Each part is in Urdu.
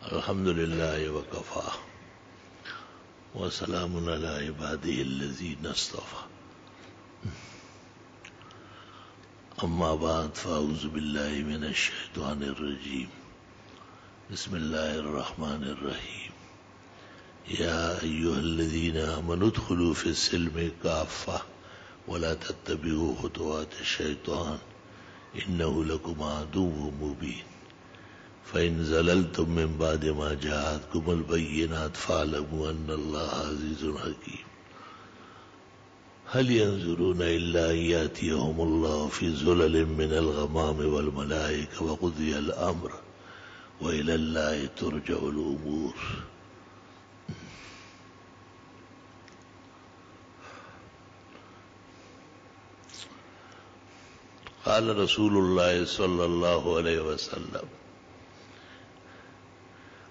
الحمد لله وكفى وسلام على عباده الذين اصطفى أما بعد فأعوذ بالله من الشيطان الرجيم بسم الله الرحمن الرحيم يا أيها الذين آمنوا ادخلوا في السلم كافة ولا تتبعوا خطوات الشيطان إنه لكم عدو مبين فإن زللتم من بعد ما جاءتكم البينات فاعلموا أن الله عزيز حكيم هل ينظرون إلا أن يأتيهم الله في ظلل من الغمام والملائكة وقضي الأمر وإلى الله ترجع الأمور. قال رسول الله صلى الله عليه وسلم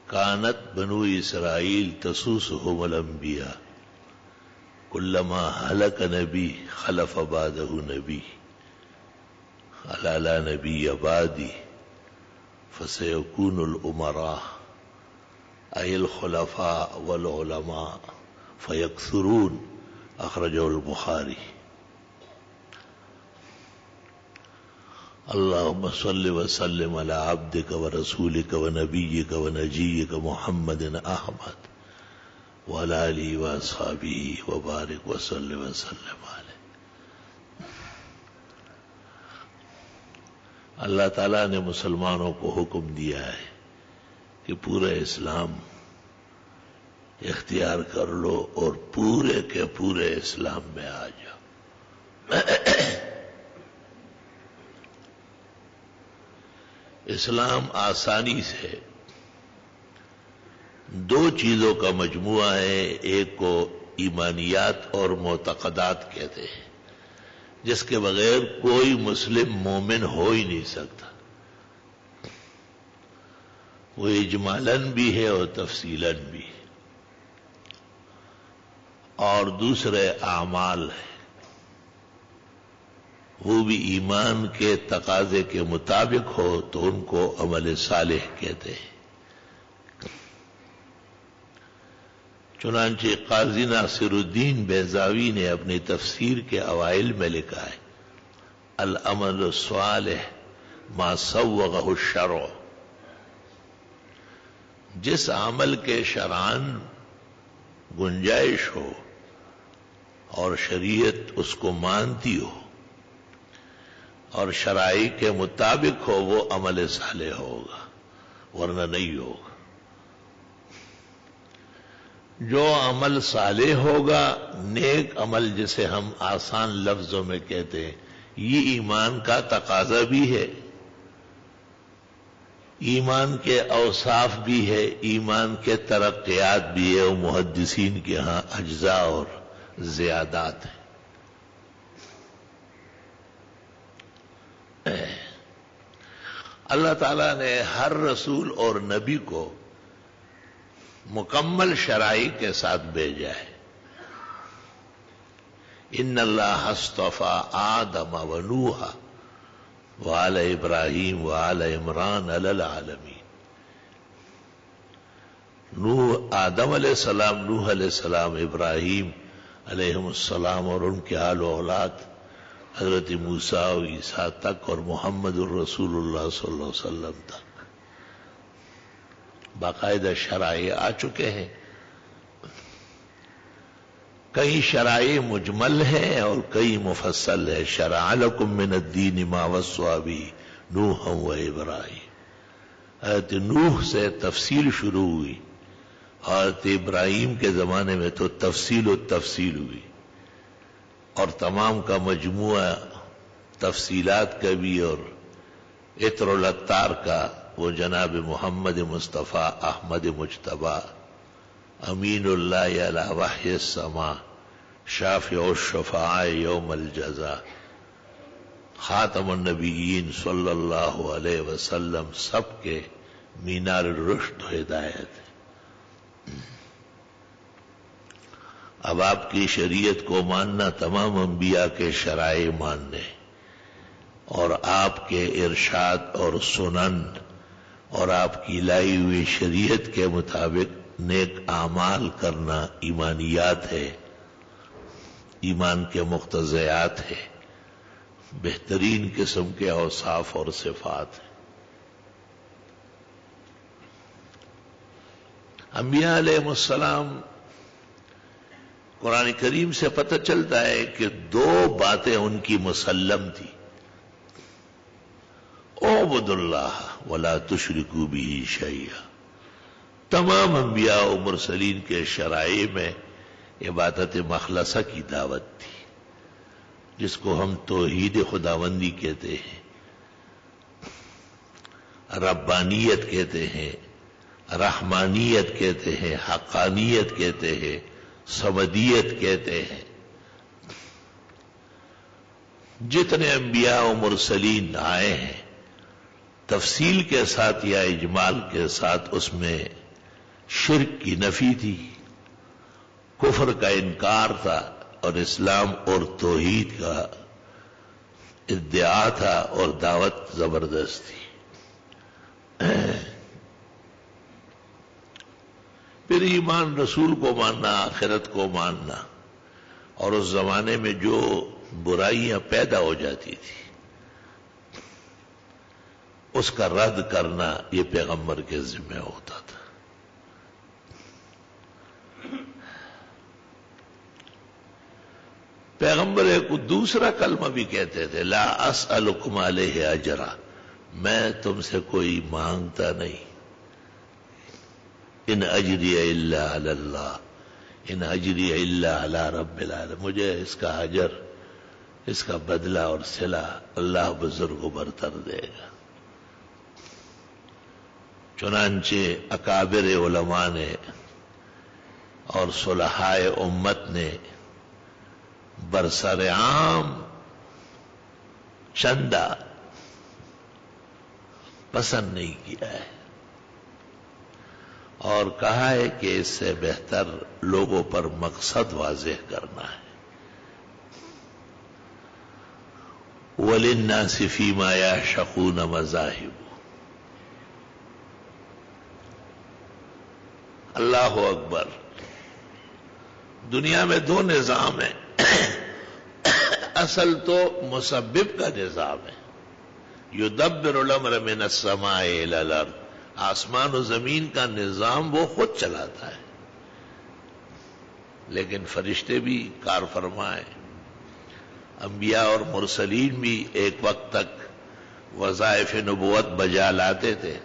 كانت بنو إسرائيل تسوسهم الأنبياء كلما هلك نبي خلف بعده نبي ألا لا نبي بعدي فسيكون الأمراء أي الخلفاء والعلماء فيكثرون أخرجه البخاري. اللهم صل وسلم على عبدك ورسولك ونبيك ونجيك محمد أحمد وعلى آله وأصحابه وبارك وسلم عليه. اللہ تعالیٰ نے مسلمانوں کو حکم دیا ہے کہ پورا اسلام اختیار کر لو اور پورے کے پورے اسلام میں آ جاؤ. اسلام آسانی سے دو چیزوں کا مجموعہ ہے. ایک کو ایمانیات اور معتقدات کہتے ہیں جس کے بغیر کوئی مسلم مومن ہو ہی نہیں سکتا. وہ اجمالاً بھی ہے اور تفصیلاً بھی. اور دوسرے اعمال ہے، وہ بھی ایمان کے تقاضے کے مطابق ہو تو ان کو عمل صالح کہتے ہیں. چنانچہ قاضی ناصر الدین بیضاوی نے اپنی تفسیر کے اوائل میں لکھا ہے العمل الصالح ما سوغہ الشرع. جس عمل کے شرعاً گنجائش ہو اور شریعت اس کو مانتی ہو اور شرائع کے مطابق ہو وہ عمل صالح ہوگا، ورنہ نہیں ہوگا. جو عمل صالح ہوگا، نیک عمل جسے ہم آسان لفظوں میں کہتے ہیں، یہ ایمان کا تقاضا بھی ہے، ایمان کے اوصاف بھی ہے، ایمان کے ترقیات بھی ہے، اور محدثین کے ہاں اجزاء اور زیادات ہیں. اللہ تعالیٰ نے ہر رسول اور نبی کو مکمل شرائع کے ساتھ بھیجا ہے. ان اللہ اصطفیٰ آدم و نوح وآل ابراہیم وآل عمران علی العالمین. نوح آدم علیہ السلام، نوح علیہ السلام، ابراہیم علیہم السلام اور ان کے آل و اولاد، حضرت موسیٰ و عیسیٰ تک، اور محمد الرسول اللہ صلی اللہ علیہ وسلم تک باقاعدہ شرائع آ چکے ہیں. کئی شرائع مجمل ہیں اور کئی مفصل ہے. شرع لکم من الدین ما وصی بہ نوحا و ابراہیم. حضرت نوح سے تفصیل شروع ہوئی، حضرت ابراہیم کے زمانے میں تو تفصیل و تفصیل ہوئی، اور تمام کا مجموعہ تفصیلات کا بھی اور عطر و لطار کا وہ جناب محمد مصطفیٰ احمد مجتبیٰ امین اللہ علی وحی السماء شافع الشفعاء یوم الجزاء خاتم النبیین صلی اللہ علیہ وسلم سب کے مینار رشد و ہدایت. اب آپ کی شریعت کو ماننا تمام انبیاء کے شرائع ماننے اور آپ کے ارشاد اور سنن اور آپ کی لائی ہوئی شریعت کے مطابق نیک اعمال کرنا ایمانیات ہے، ایمان کے مقتضیات ہے، بہترین قسم کے اوصاف اور صفات ہیں۔ انبیاء علیہ السلام قرآن کریم سے پتہ چلتا ہے کہ دو باتیں ان کی مسلم تھی، اعبدوا اللہ ولا تشرکوا بہ شیئا۔ تمام انبیاء و مرسلین کے شرائع میں عبادت مخلصہ کی دعوت تھی، جس کو ہم توحید خداوندی کہتے ہیں، ربانیت کہتے ہیں، رحمانیت کہتے ہیں، حقانیت کہتے ہیں، صمدیت کہتے ہیں۔ جتنے انبیاء و مرسلین آئے ہیں تفصیل کے ساتھ یا اجمال کے ساتھ اس میں شرک کی نفی تھی، کفر کا انکار تھا، اور اسلام اور توحید کا ادعا تھا اور دعوت زبردست تھی۔ پھر ایمان رسول کو ماننا، آخرت کو ماننا، اور اس زمانے میں جو برائیاں پیدا ہو جاتی تھی اس کا رد کرنا یہ پیغمبر کے ذمہ ہوتا تھا۔ پیغمبر ایک دوسرا کلمہ بھی کہتے تھے، لا اسألکم علیہ اجرا، میں تم سے کوئی مانگتا نہیں، ان اجری الا علی اللہ، ان اجری الا علی رب العالمین، مجھے اس کا اجر، اس کا بدلہ اور صلہ اللہ بزرگ و برتر دے گا۔ چنانچہ اکابر علماء نے اور صلحاء امت نے برسر عام چندہ پسند نہیں کیا ہے، اور کہا ہے کہ اس سے بہتر لوگوں پر مقصد واضح کرنا ہے۔ وَلِلنَّاسِ فِيمَا يَعْشَقُونَ مَذَاهِبُ۔ اللہ اکبر۔ دنیا میں دو نظام ہیں، اصل تو مسبب کا نظام ہے، یدبر الامر من السماء الى الارض، آسمان و زمین کا نظام وہ خود چلاتا ہے، لیکن فرشتے بھی کار فرما ہیں، انبیاء اور مرسلین بھی ایک وقت تک وظائف نبوت بجا لاتے تھے،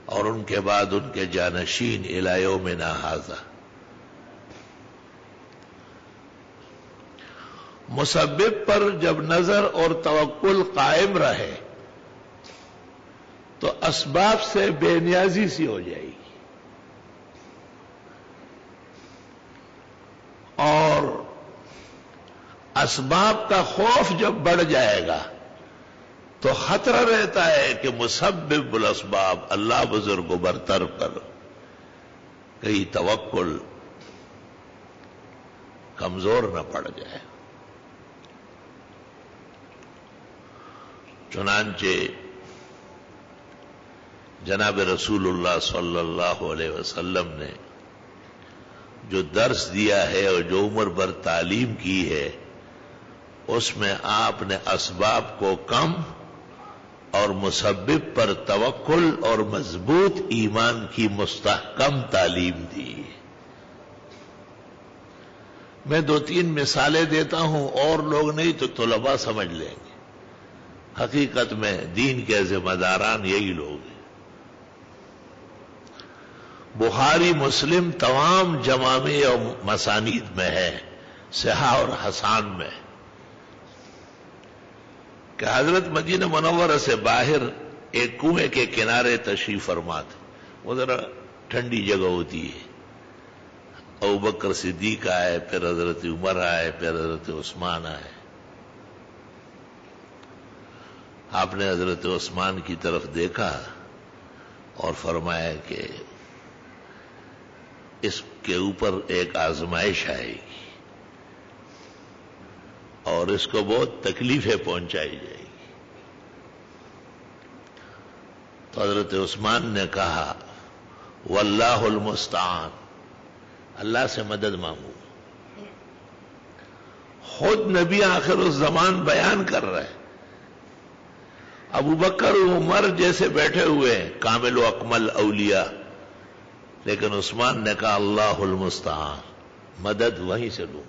اور ان کے بعد ان کے جانشین الی یومنا ھذا۔ مسبب پر جب نظر اور توکل قائم رہے تو اسباب سے بے نیازی سی ہو جائے گی، اور اسباب کا خوف جب بڑھ جائے گا تو خطرہ رہتا ہے کہ مسبب الاسباب اللہ بزرگ و برتر پر کئی توکل کمزور نہ پڑ جائے۔ چنانچہ جناب رسول اللہ صلی اللہ علیہ وسلم نے جو درس دیا ہے اور جو عمر بھر تعلیم کی ہے، اس میں آپ نے اسباب کو کم اور مسبب پر توکل اور مضبوط ایمان کی مستحکم تعلیم دی۔ میں دو تین مثالیں دیتا ہوں، اور لوگ نہیں تو طلباء سمجھ لیں گے، حقیقت میں دین کے ذمہ داران یہی لوگ ہیں۔ بخاری مسلم تمام جوامع اور مسانید میں ہے، صحاح اور حسان میں، کہ حضرت مدینہ منورہ سے باہر ایک کنویں کے کنارے تشریف فرما تھے، وہ ذرا ٹھنڈی جگہ ہوتی ہے، ابوبکر صدیق آئے، پھر حضرت عمر آئے، پھر حضرت عثمان آئے۔ آپ نے حضرت عثمان کی طرف دیکھا اور فرمایا کہ اس کے اوپر ایک آزمائش آئے گی اور اس کو بہت تکلیفیں پہنچائی جائے گی۔ تو حضرت عثمان نے کہا واللہ المستعان، اللہ سے مدد مانگو۔ خود نبی آخر الزمان بیان کر رہے، ابو بکر و عمر جیسے بیٹھے ہوئے ہیں کامل و اکمل اولیاء، لیکن عثمان نے کہا اللہ المستعان، مدد وہیں سے لوں،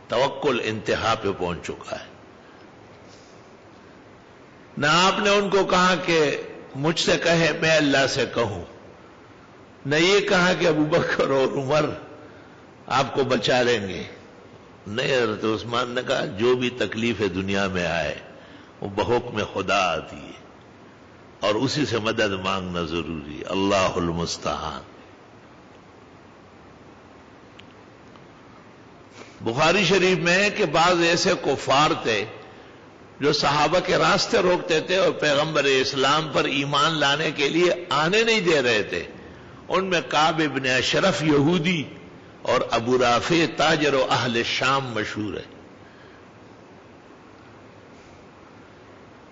توکل انتہا پہ پہنچ چکا ہے۔ نہ آپ نے ان کو کہا کہ مجھ سے کہے میں اللہ سے کہوں، نہ یہ کہا کہ ابو بکر اور عمر آپ کو بچا لیں گے، نہیں، حضرت عثمان نے کہا جو بھی تکلیف دنیا میں آئے وہ بحکم خدا آتی ہے اور اسی سے مدد مانگنا ضروری ہے، اللہ المستعان۔ بخاری شریف میں ہے کہ بعض ایسے کفار تھے جو صحابہ کے راستے روکتے تھے اور پیغمبر اسلام پر ایمان لانے کے لیے آنے نہیں دے رہے تھے۔ ان میں کعب ابن اشرف یہودی اور ابو رافع تاجر و اہل شام مشہور ہے۔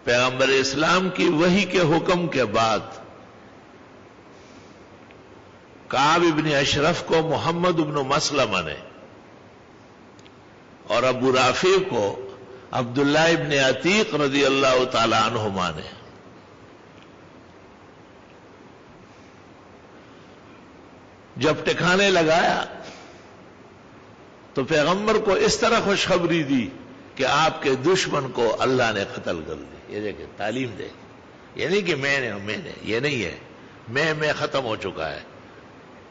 پیغمبر اسلام کی وحی کے حکم کے بعد کعب ابن اشرف کو محمد ابن مسلمہ نے اور ابو رافع کو عبداللہ ابن عتیق رضی اللہ تعالی عنہما نے جب ٹھکانے لگایا تو پیغمبر کو اس طرح خوشخبری دی کہ آپ کے دشمن کو اللہ نے قتل کر دی۔ یہ دیکھیں تعلیم دے، یہ نہیں کہ میں نے یہ نہیں ہے، میں ختم ہو چکا ہے۔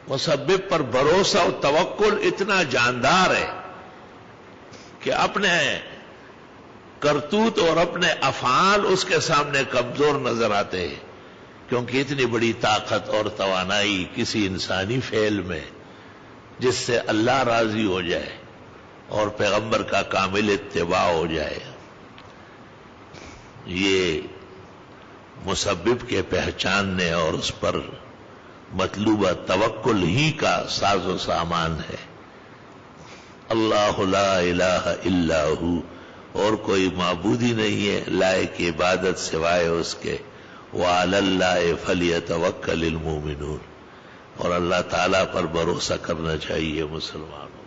مسبب پر بھروسہ اور توکل اتنا جاندار ہے کہ اپنے کرتوت اور اپنے افعال اس کے سامنے کمزور نظر آتے ہیں، کیونکہ اتنی بڑی طاقت اور توانائی کسی انسانی فعل میں جس سے اللہ راضی ہو جائے اور پیغمبر کا کامل اتباع ہو جائے، یہ مسبب کے پہچاننے اور اس پر مطلوبہ توکل ہی کا ساز و سامان ہے۔ اللہ لا الہ الا ہو، اور کوئی معبودی نہیں ہے لائق عبادت سوائے اس کے، وعلی اللہ فلیتوکل المؤمنون، اور اللہ تعالیٰ پر بھروسہ کرنا چاہیے مسلمانوں۔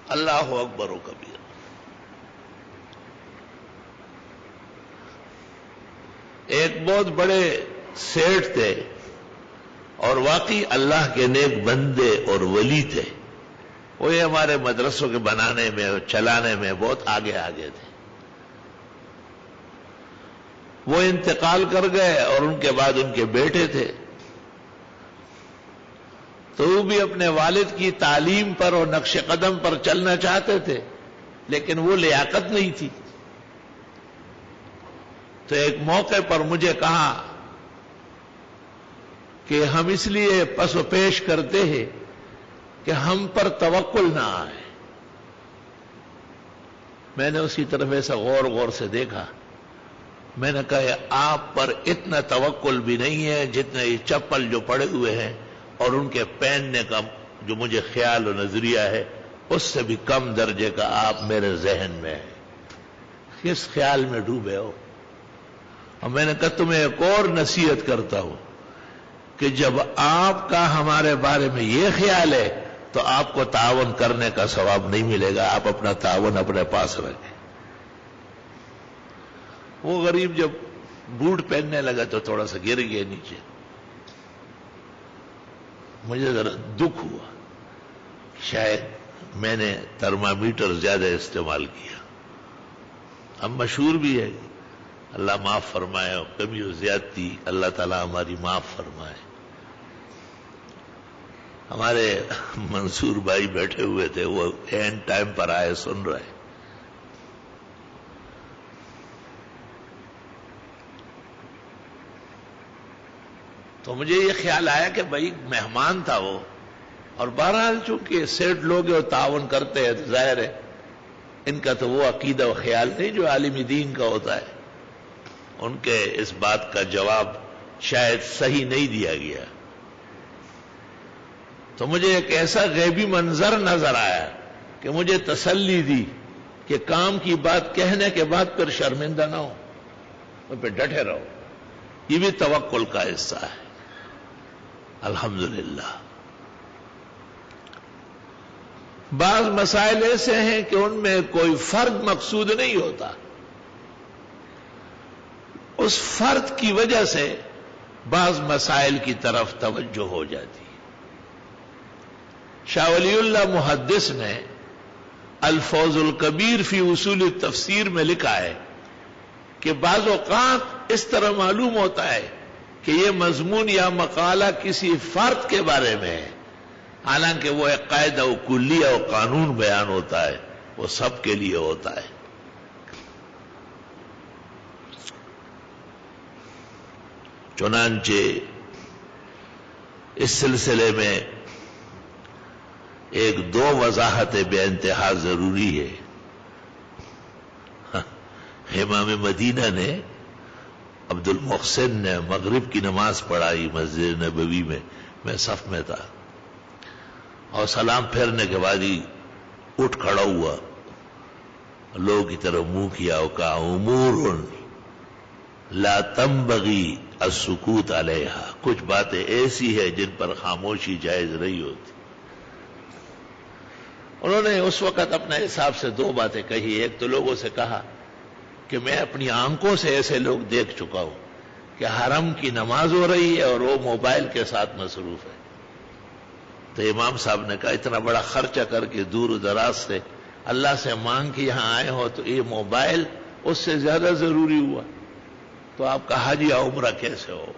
اللہ اکبر و کبیر۔ ایک بہت بڑے سیٹھ تھے اور واقعی اللہ کے نیک بندے اور ولی تھے، وہ یہ ہمارے مدرسوں کے بنانے میں اور چلانے میں بہت آگے تھے۔ وہ انتقال کر گئے اور ان کے بعد ان کے بیٹے تھے، تو وہ بھی اپنے والد کی تعلیم پر اور نقش قدم پر چلنا چاہتے تھے، لیکن وہ لیاقت نہیں تھی۔ تو ایک موقع پر مجھے کہا کہ ہم اس لیے پس و پیش کرتے ہیں کہ ہم پر توکل نہ آئے۔ میں نے اسی طرف ایسا غور سے دیکھا، میں نے کہا آپ پر اتنا توکل بھی نہیں ہے جتنے یہ چپل جو پڑے ہوئے ہیں اور ان کے پہننے کا جو مجھے خیال و نظریہ ہے اس سے بھی کم درجے کا آپ میرے ذہن میں ہے۔ کس خیال میں ڈوبے ہو؟ اور میں نے کہا تمہیں ایک اور نصیحت کرتا ہوں کہ جب آپ کا ہمارے بارے میں یہ خیال ہے تو آپ کو تعاون کرنے کا ثواب نہیں ملے گا، آپ اپنا تعاون اپنے پاس رکھیں۔ وہ غریب جب بوٹ پہننے لگا تو تھوڑا سا گر گیا نیچے، مجھے ذرا دکھ ہوا، شاید میں نے تھرمامیٹر زیادہ استعمال کیا۔ اب مشہور بھی ہے، اللہ معاف فرمائے، اور کمی و زیادتی اللہ تعالیٰ ہماری معاف فرمائے۔ ہمارے منصور بھائی بیٹھے ہوئے تھے، وہ اینڈ ٹائم پر آئے، سن رہے۔ تو مجھے یہ خیال آیا کہ بھائی مہمان تھا وہ، اور بہرحال چونکہ سیٹ لوگ اور تعاون کرتے ہیں تو ظاہر ہے ان کا تو وہ عقیدہ و خیال نہیں جو عالم دین کا ہوتا ہے، ان کے اس بات کا جواب شاید صحیح نہیں دیا گیا۔ تو مجھے ایک ایسا غیبی منظر نظر آیا کہ مجھے تسلی دی کہ کام کی بات کہنے کے بعد پھر شرمندہ نہ ہو، ان پہ ڈٹے رہو. یہ بھی توکل کا حصہ ہے. الحمدللہ. بعض مسائل ایسے ہیں کہ ان میں کوئی فرد مقصود نہیں ہوتا، اس فرد کی وجہ سے بعض مسائل کی طرف توجہ ہو جاتی. شاہ ولی اللہ محدث نے الفوز الکبیر فی اصول التفسیر میں لکھا ہے کہ بعض اوقات اس طرح معلوم ہوتا ہے کہ یہ مضمون یا مقالہ کسی فرد کے بارے میں ہے، حالانکہ وہ ایک قاعدہ و کلیہ و قانون بیان ہوتا ہے، وہ سب کے لیے ہوتا ہے. چنانچہ اس سلسلے میں ایک دو وضاحتیں بے انتہا ضروری ہے. امام مدینہ نے عبد المحسن نے مغرب کی نماز پڑھائی مسجد نبوی میں صف میں تھا، اور سلام پھیرنے کے بعد ہی اٹھ کھڑا ہوا، لوگوں کی طرف منہ کیا اور کہا امور لا تنبغی السکوت علیہا، کچھ باتیں ایسی ہیں جن پر خاموشی جائز نہیں ہوتی. انہوں نے اس وقت اپنے حساب سے دو باتیں کہی. ایک تو لوگوں سے کہا کہ میں اپنی آنکھوں سے ایسے لوگ دیکھ چکا ہوں کہ حرم کی نماز ہو رہی ہے اور وہ موبائل کے ساتھ مصروف ہے. تو امام صاحب نے کہا اتنا بڑا خرچہ کر کے دور دراز سے اللہ سے مانگ کے یہاں آئے ہو تو یہ موبائل اس سے زیادہ ضروری ہوا، تو آپ کا حج یا عمرہ کیسے ہو؟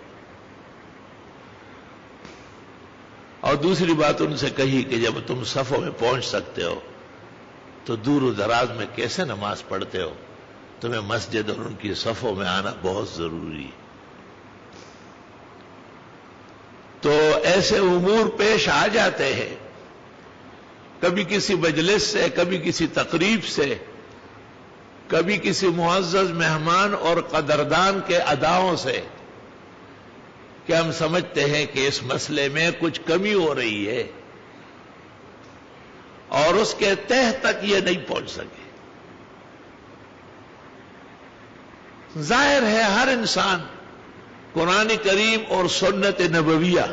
اور دوسری بات ان سے کہی کہ جب تم صفوں میں پہنچ سکتے ہو تو دور و دراز میں کیسے نماز پڑھتے ہو؟ تمہیں مسجد اور ان کی صفوں میں آنا بہت ضروری ہے. تو ایسے امور پیش آ جاتے ہیں، کبھی کسی مجلس سے، کبھی کسی تقریب سے، کبھی کسی معزز مہمان اور قدردان کے اداؤں سے، کہ ہم سمجھتے ہیں کہ اس مسئلے میں کچھ کمی ہو رہی ہے اور اس کے تہ تک یہ نہیں پہنچ سکے. ظاہر ہے ہر انسان قرآن کریم اور سنت نبویہ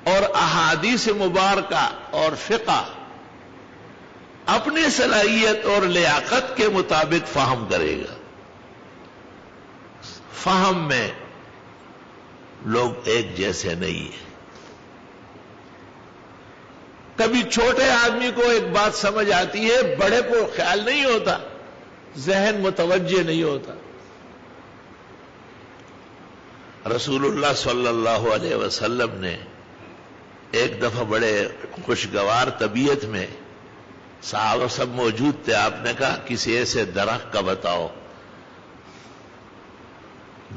اور احادیث مبارکہ اور فقہ اپنی صلاحیت اور لیاقت کے مطابق فہم کرے گا. فہم میں لوگ ایک جیسے نہیں ہیں. کبھی چھوٹے آدمی کو ایک بات سمجھ آتی ہے، بڑے کو خیال نہیں ہوتا، ذہن متوجہ نہیں ہوتا. رسول اللہ صلی اللہ علیہ وسلم نے ایک دفعہ بڑے خوشگوار طبیعت میں، صحابہ سب موجود تھے، آپ نے کہا کسی ایسے درخت کا بتاؤ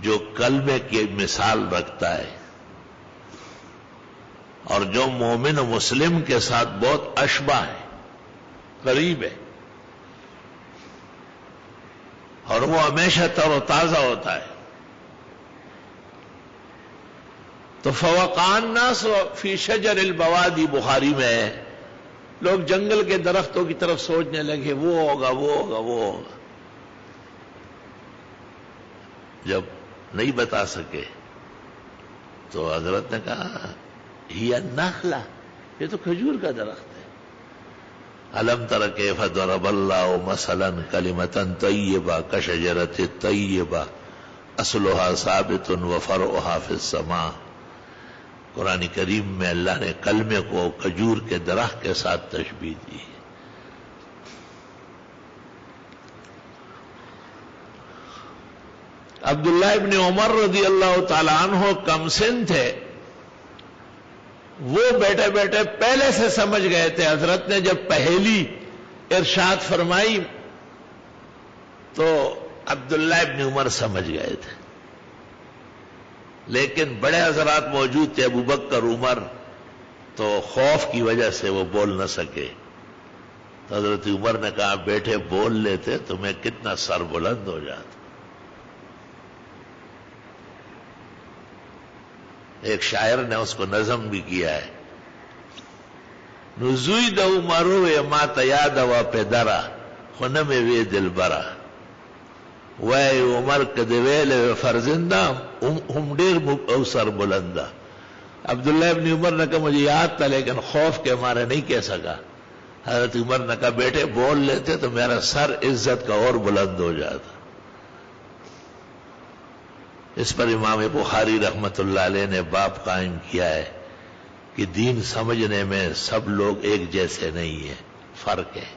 جو کلمے کی مثال رکھتا ہے اور جو مومن و مسلم کے ساتھ بہت اشبہ ہے، قریب ہے، اور وہ ہمیشہ تر و تازہ ہوتا ہے. تو فوقان الناس فی شجر البوادی بخاری میں ہے، لوگ جنگل کے درختوں کی طرف سوچنے لگے وہ ہوگا وہ ہوگا وہ ہوگا. جب نہیں بتا سکے تو حضرت نے کہا ہی النخلہ، یہ تو کھجور کا درخت ہے. الم تر کیف ضرب اللہ مثلا کلمۃ طیبہ کشجرۃ طیبہ اصلها ثابت وفرعها فی السماء. قرآن کریم میں اللہ نے کلمے کو کھجور کے درخت کے ساتھ تشبیہ دی. عبداللہ ابن عمر رضی اللہ تعالیٰ عنہ کم سن تھے، وہ بیٹھے بیٹھے پہلے سے سمجھ گئے تھے. حضرت نے جب پہلی ارشاد فرمائی تو عبداللہ ابن عمر سمجھ گئے تھے، لیکن بڑے حضرات موجود تھے، ابو بکر، عمر، تو خوف کی وجہ سے وہ بول نہ سکے. تو حضرت عمر نے کہا بیٹھے بول لیتے تمہیں کتنا سر بلند ہو جاتا. ایک شاعر نے اس کو نظم بھی کیا ہے، نزوید عمرو ما تیاد و پدرا خنم وی دل برا وای عمر کده ویل فرزندہ ہم ڈیر او سر بلندہ. عبداللہ ابن عمر نے کہا مجھے یاد تھا لیکن خوف کے مارے نہیں کہہ سکا. حضرت عمر نے کہا بیٹے بول لیتے تو میرا سر عزت کا اور بلند ہو جاتا. اس پر امام بخاری رحمت اللہ علیہ نے باب قائم کیا ہے کہ دین سمجھنے میں سب لوگ ایک جیسے نہیں ہیں، فرق ہے.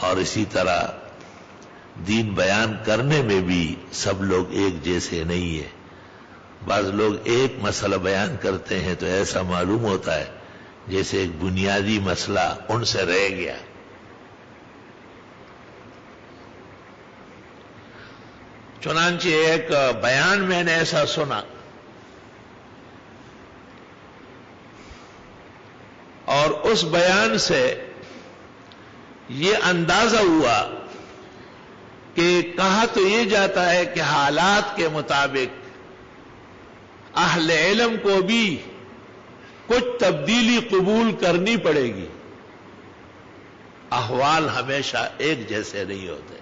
اور اسی طرح دین بیان کرنے میں بھی سب لوگ ایک جیسے نہیں ہیں. بعض لوگ ایک مسئلہ بیان کرتے ہیں تو ایسا معلوم ہوتا ہے جیسے ایک بنیادی مسئلہ ان سے رہ گیا. چنانچہ ایک بیان میں نے ایسا سنا اور اس بیان سے یہ اندازہ ہوا کہ کہا تو یہ جاتا ہے کہ حالات کے مطابق اہل علم کو بھی کچھ تبدیلی قبول کرنی پڑے گی. احوال ہمیشہ ایک جیسے نہیں ہوتے.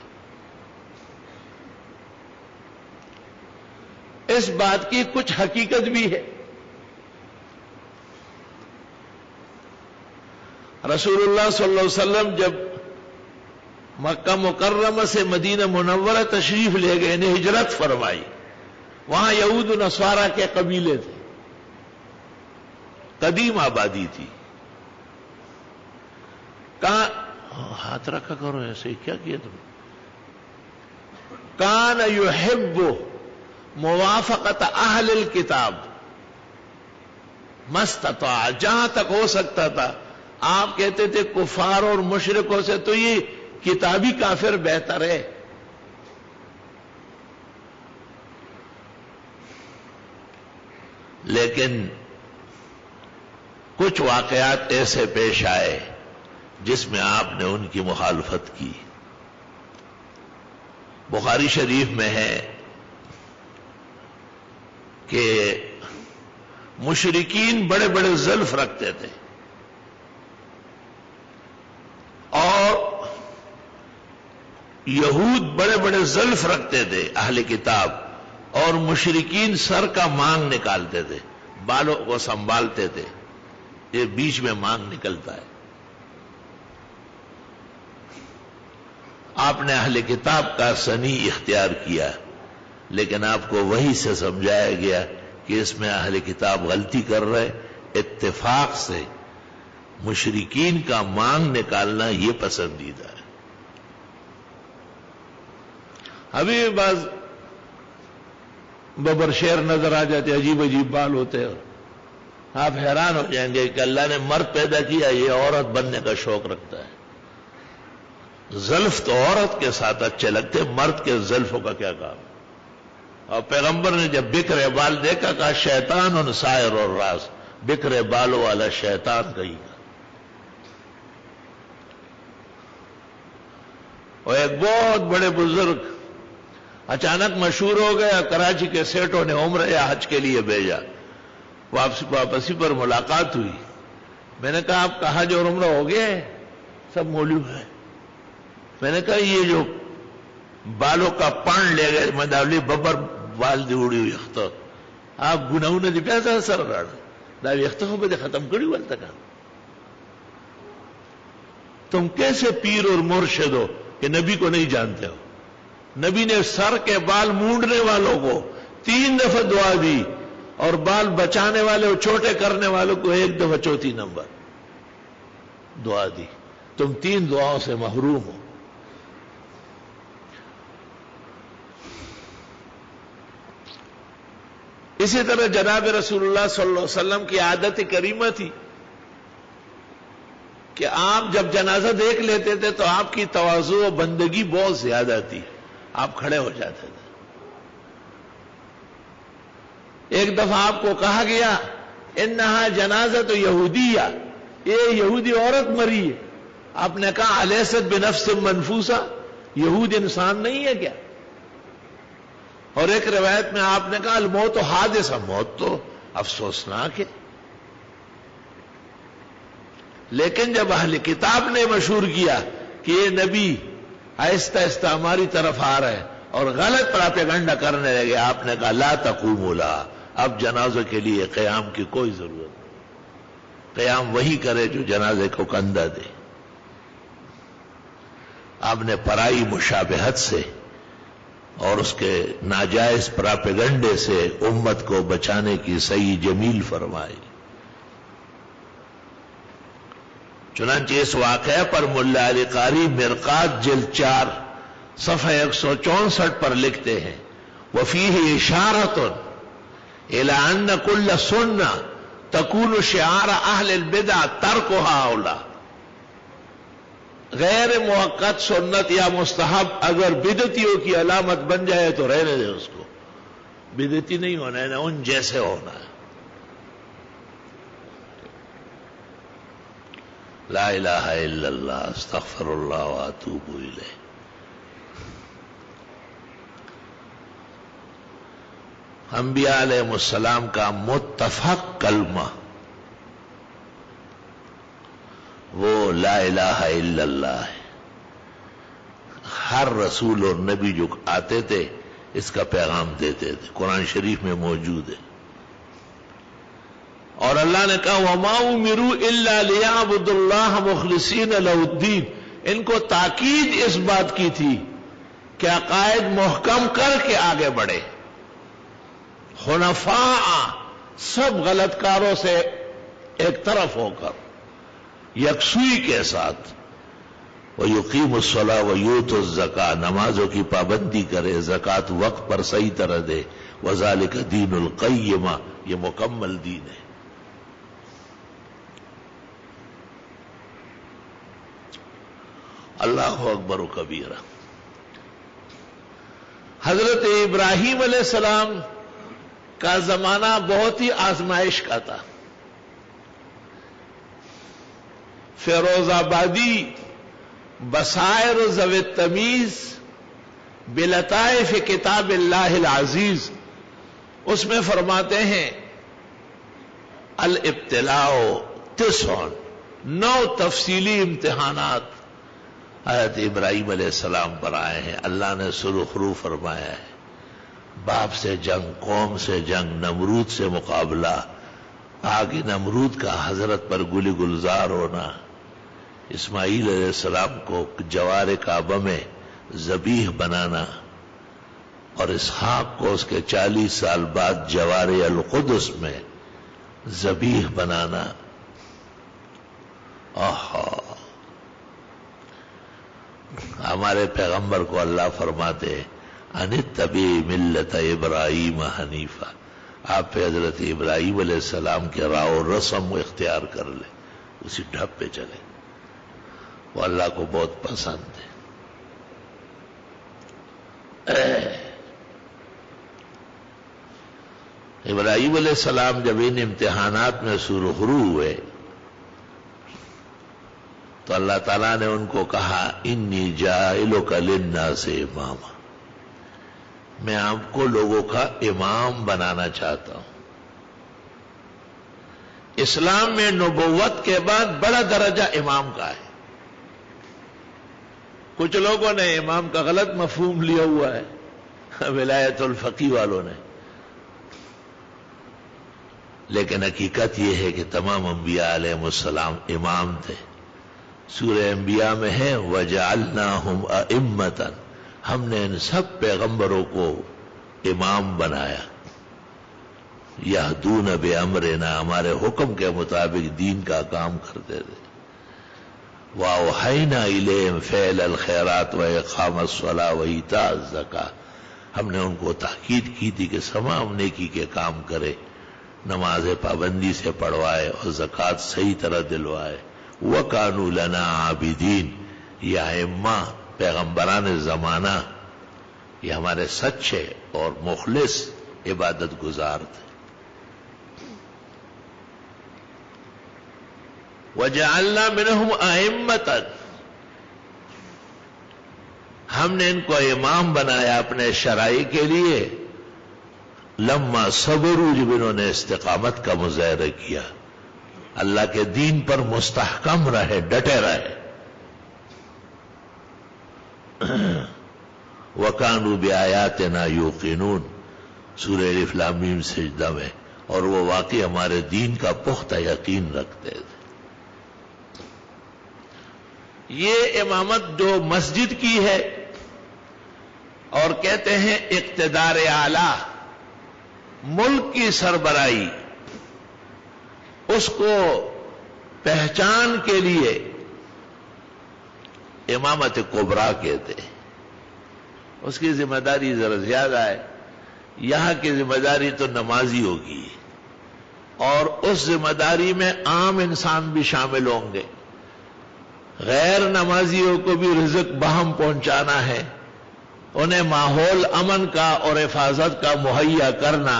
اس بات کی کچھ حقیقت بھی ہے. رسول اللہ صلی اللہ علیہ وسلم جب مکہ مکرمہ سے مدینہ منورہ تشریف لے گئے، انہیں ہجرت فرمائی، وہاں یہود و نصارہ کے قبیلے تھے، قدیم آبادی تھی. کہاں ہاتھ رکھا کرو ایسے کیا کیا تم؟ کان یحب موافقت اہل الکتاب مستطاع، جہاں تک ہو سکتا تھا آپ کہتے تھے کفار اور مشرکوں سے تو یہ کتابی کافر بہتر ہے. لیکن کچھ واقعات ایسے پیش آئے جس میں آپ نے ان کی مخالفت کی. بخاری شریف میں ہے کہ مشرکین بڑے بڑے زلف رکھتے تھے اور یہود بڑے بڑے زلف رکھتے تھے اہل کتاب، اور مشرکین سر کا مانگ نکالتے تھے، بالوں کو سنبھالتے تھے، یہ بیچ میں مانگ نکلتا ہے. آپ نے اہل کتاب کا سنی اختیار کیا، لیکن آپ کو وہی سے سمجھایا گیا کہ اس میں اہل کتاب غلطی کر رہے. اتفاق سے مشرکین کا مانگ نکالنا یہ پسندیدہ ہے. ابھی بعض ببر شیر نظر آ جاتے، عجیب عجیب بال ہوتے ہیں، آپ حیران ہو جائیں گے کہ اللہ نے مرد پیدا کیا، یہ عورت بننے کا شوق رکھتا ہے. زلف تو عورت کے ساتھ اچھے لگتے، مرد کے زلفوں کا کیا کام. اور پیغمبر نے جب بکھرے بال دیکھا کہا شیطان ان سائر اور راز، بکھرے بالوں والا شیطان کہیں گا. اور ایک بہت بڑے بزرگ اچانک مشہور ہو گیا، کراچی کے سیٹوں نے عمرہ یا حج کے لیے بھیجا. واپسی پر ملاقات ہوئی، میں نے کہا آپ کا حج اور عمرہ ہو گئے؟ سب مولوی ہے. میں نے کہا یہ جو بالوں کا پان لے گئے مداولی ببر بال دی اڑی ہوئی اختر آپ گناہوں دی پیسہ سر راڑ دا اختر کو ختم کری والتا کہا. تم کیسے پیر اور مرشد ہو کہ نبی کو نہیں جانتے ہو؟ نبی نے سر کے بال مونڈنے والوں کو 3 دفعہ دعا دی اور بال بچانے والے اور چھوٹے کرنے والوں کو 1 دفعہ 4 نمبر دعا دی. تم 3 دعاؤں سے محروم ہو. اسی طرح جناب رسول اللہ صلی اللہ علیہ وسلم کی عادت کریمہ تھی کہ آپ جب جنازہ دیکھ لیتے تھے تو آپ کی تواضع و بندگی بہت زیادہ تھی، آپ کھڑے ہو جاتے تھے. ایک دفعہ آپ کو کہا گیا انہا جنازہ تو یہودیہ، یہ یہودی عورت مری ہے. آپ نے کہا الیست بنفس منفوسہ، یہود انسان نہیں ہے کیا؟ اور ایک روایت میں آپ نے کہا الموت حادثہ، موت تو افسوسناک ہے. لیکن جب اہل کتاب نے مشہور کیا کہ یہ نبی آہستہ آہستہ ہماری طرف آ رہے ہیں اور غلط پراپیگنڈا کرنے لگے. آپ نے کہا لا تقوموا لها، اب جنازوں کے لیے قیام کی کوئی ضرورت نہیں، قیام وہی کرے جو جنازے کو کندھا دے. آپ نے پرائی مشابہت سے اور اس کے ناجائز پراپیگنڈے سے امت کو بچانے کی صحیح جمیل فرمائی. چنانچہ اس واقعہ پر ملا علی قاری مرقات جلد 4 صفحہ 164 پر لکھتے ہیں وفیہ اشارۃ الی ان کل سنہ تکون شعار اہل البدع ترکها اولا. غیر موقت سنت یا مستحب اگر بدعتیوں کی علامت بن جائے تو رہنے دے اس کو، بدعتی نہیں ہونا ہے، نہ ان جیسے ہونا ہے. لا الہ الا اللہ استغفر اللہ واتوب الیہ. انبیاء علیہ السلام کا متفق کلمہ وہ لا الہ الا اللہ ہے. ہر رسول اور نبی جو آتے تھے اس کا پیغام دیتے تھے، قرآن شریف میں موجود ہے. اور اللہ نے کہا وَمَا أُمِرُوا إِلَّا لِيَعْبُدُوا اللَّهَ مُخْلِصِينَ لَهُ الدِّينَ. ان کو تاکید اس بات کی تھی کہ عقائد محکم کر کے آگے بڑھے، حنفاء سب غلط کاروں سے ایک طرف ہو کر یکسوئی کے ساتھ. وَيُقِيمُ الصَّلَاةَ وَيُؤْتُ الزَّكَاةَ، نمازوں کی پابندی کرے، زکوٰۃ وقت پر صحیح طرح دے. وَذَلِكَ دِينُ الْقَيِّمَةِ، یہ مکمل دین ہے. اللہ اکبر و کبیرہ. حضرت ابراہیم علیہ السلام کا زمانہ بہت ہی آزمائش کا تھا. فیروز آبادی بصائر ذوی التمیز بلطائف کتاب اللہ العزیز، اس میں فرماتے ہیں الابتلاء 9 تفصیلی امتحانات حضرت ابراہیم علیہ السلام پر آئے ہیں. اللہ نے سرخرو فرمایا ہے، باپ سے جنگ، قوم سے جنگ، نمرود سے مقابلہ، آگے نمرود کا حضرت پر گلی گلزار ہونا، اسماعیل علیہ السلام کو جوار کعبہ میں ذبیح بنانا، اور اسحاق کو اس کے 40 سال بعد جوار القدس میں ذبیح بنانا. ہمارے پیغمبر کو اللہ فرماتے ان اتبع ملت ابراہیم حنیفہ، آپ پہ حضرت ابراہیم علیہ السلام کے راہ و رسم اختیار کر لیں، اسی ڈھب پہ چلے. وہ اللہ کو بہت پسند ہے. ابراہیم علیہ السلام جب ان امتحانات میں سرخرو ہوئے تو اللہ تعالیٰ نے ان کو کہا انی جاعلک للناس اماما، میں آپ کو لوگوں کا امام بنانا چاہتا ہوں. اسلام میں نبوت کے بعد بڑا درجہ امام کا ہے. کچھ لوگوں نے امام کا غلط مفہوم لیا ہوا ہے، ولایت الفقی والوں نے، لیکن حقیقت یہ ہے کہ تمام انبیاء علیہ السلام امام تھے. سورہ انبیاء میں ہے وَجَعَلْنَاهُمْ أَئِمَّةً، ہم نے ان سب پیغمبروں کو امام بنایا. یہدون بِأَمْرِنَا، ہمارے حکم کے مطابق دین کا کام کرتے تھے. وَأَوْحَيْنَا إِلَيْهِمْ فِعْلَ الْخَيْرَاتِ وَإِقَامَ الصَّلَاةِ وَإِيتَاءَ الزَّكَاةِ، ہم نے ان کو تاکید کی تھی کہ تمام نیکی کے کام کرے، نماز پابندی سے پڑھوائے اور زکوٰۃ صحیح طرح دلوائے. وَكَانُوا لَنَا عَابِدِينَ، یہ ائمہ پیغمبران زمانہ یہ ہمارے سچے اور مخلص عبادت گزار تھے. وَجَعَلْنَا مِنْهُمْ أَئِمَّةً، ہم نے ان کو امام بنایا اپنے شرائع کے لیے. لما صبروا، جب انہوں نے استقامت کا مظاہرہ کیا، اللہ کے دین پر مستحکم رہے، ڈٹے رہے. وَكَانُوا بِآيَاتِنَا يُوقِنُونَ سورہ الف لام میم سجدہ میں، اور وہ واقعی ہمارے دین کا پختہ یقین رکھتے تھے۔ یہ امامت جو مسجد کی ہے، اور کہتے ہیں اقتدار اعلی، ملک کی سربراہی، اس کو پہچان کے لیے امامت کبریٰ کہتے ہیں۔ اس کی ذمہ داری ذرا زیادہ ہے۔ یہاں کی ذمہ داری تو نمازی ہوگی، اور اس ذمہ داری میں عام انسان بھی شامل ہوں گے، غیر نمازیوں کو بھی رزق باہم پہنچانا ہے، انہیں ماحول امن کا اور حفاظت کا مہیا کرنا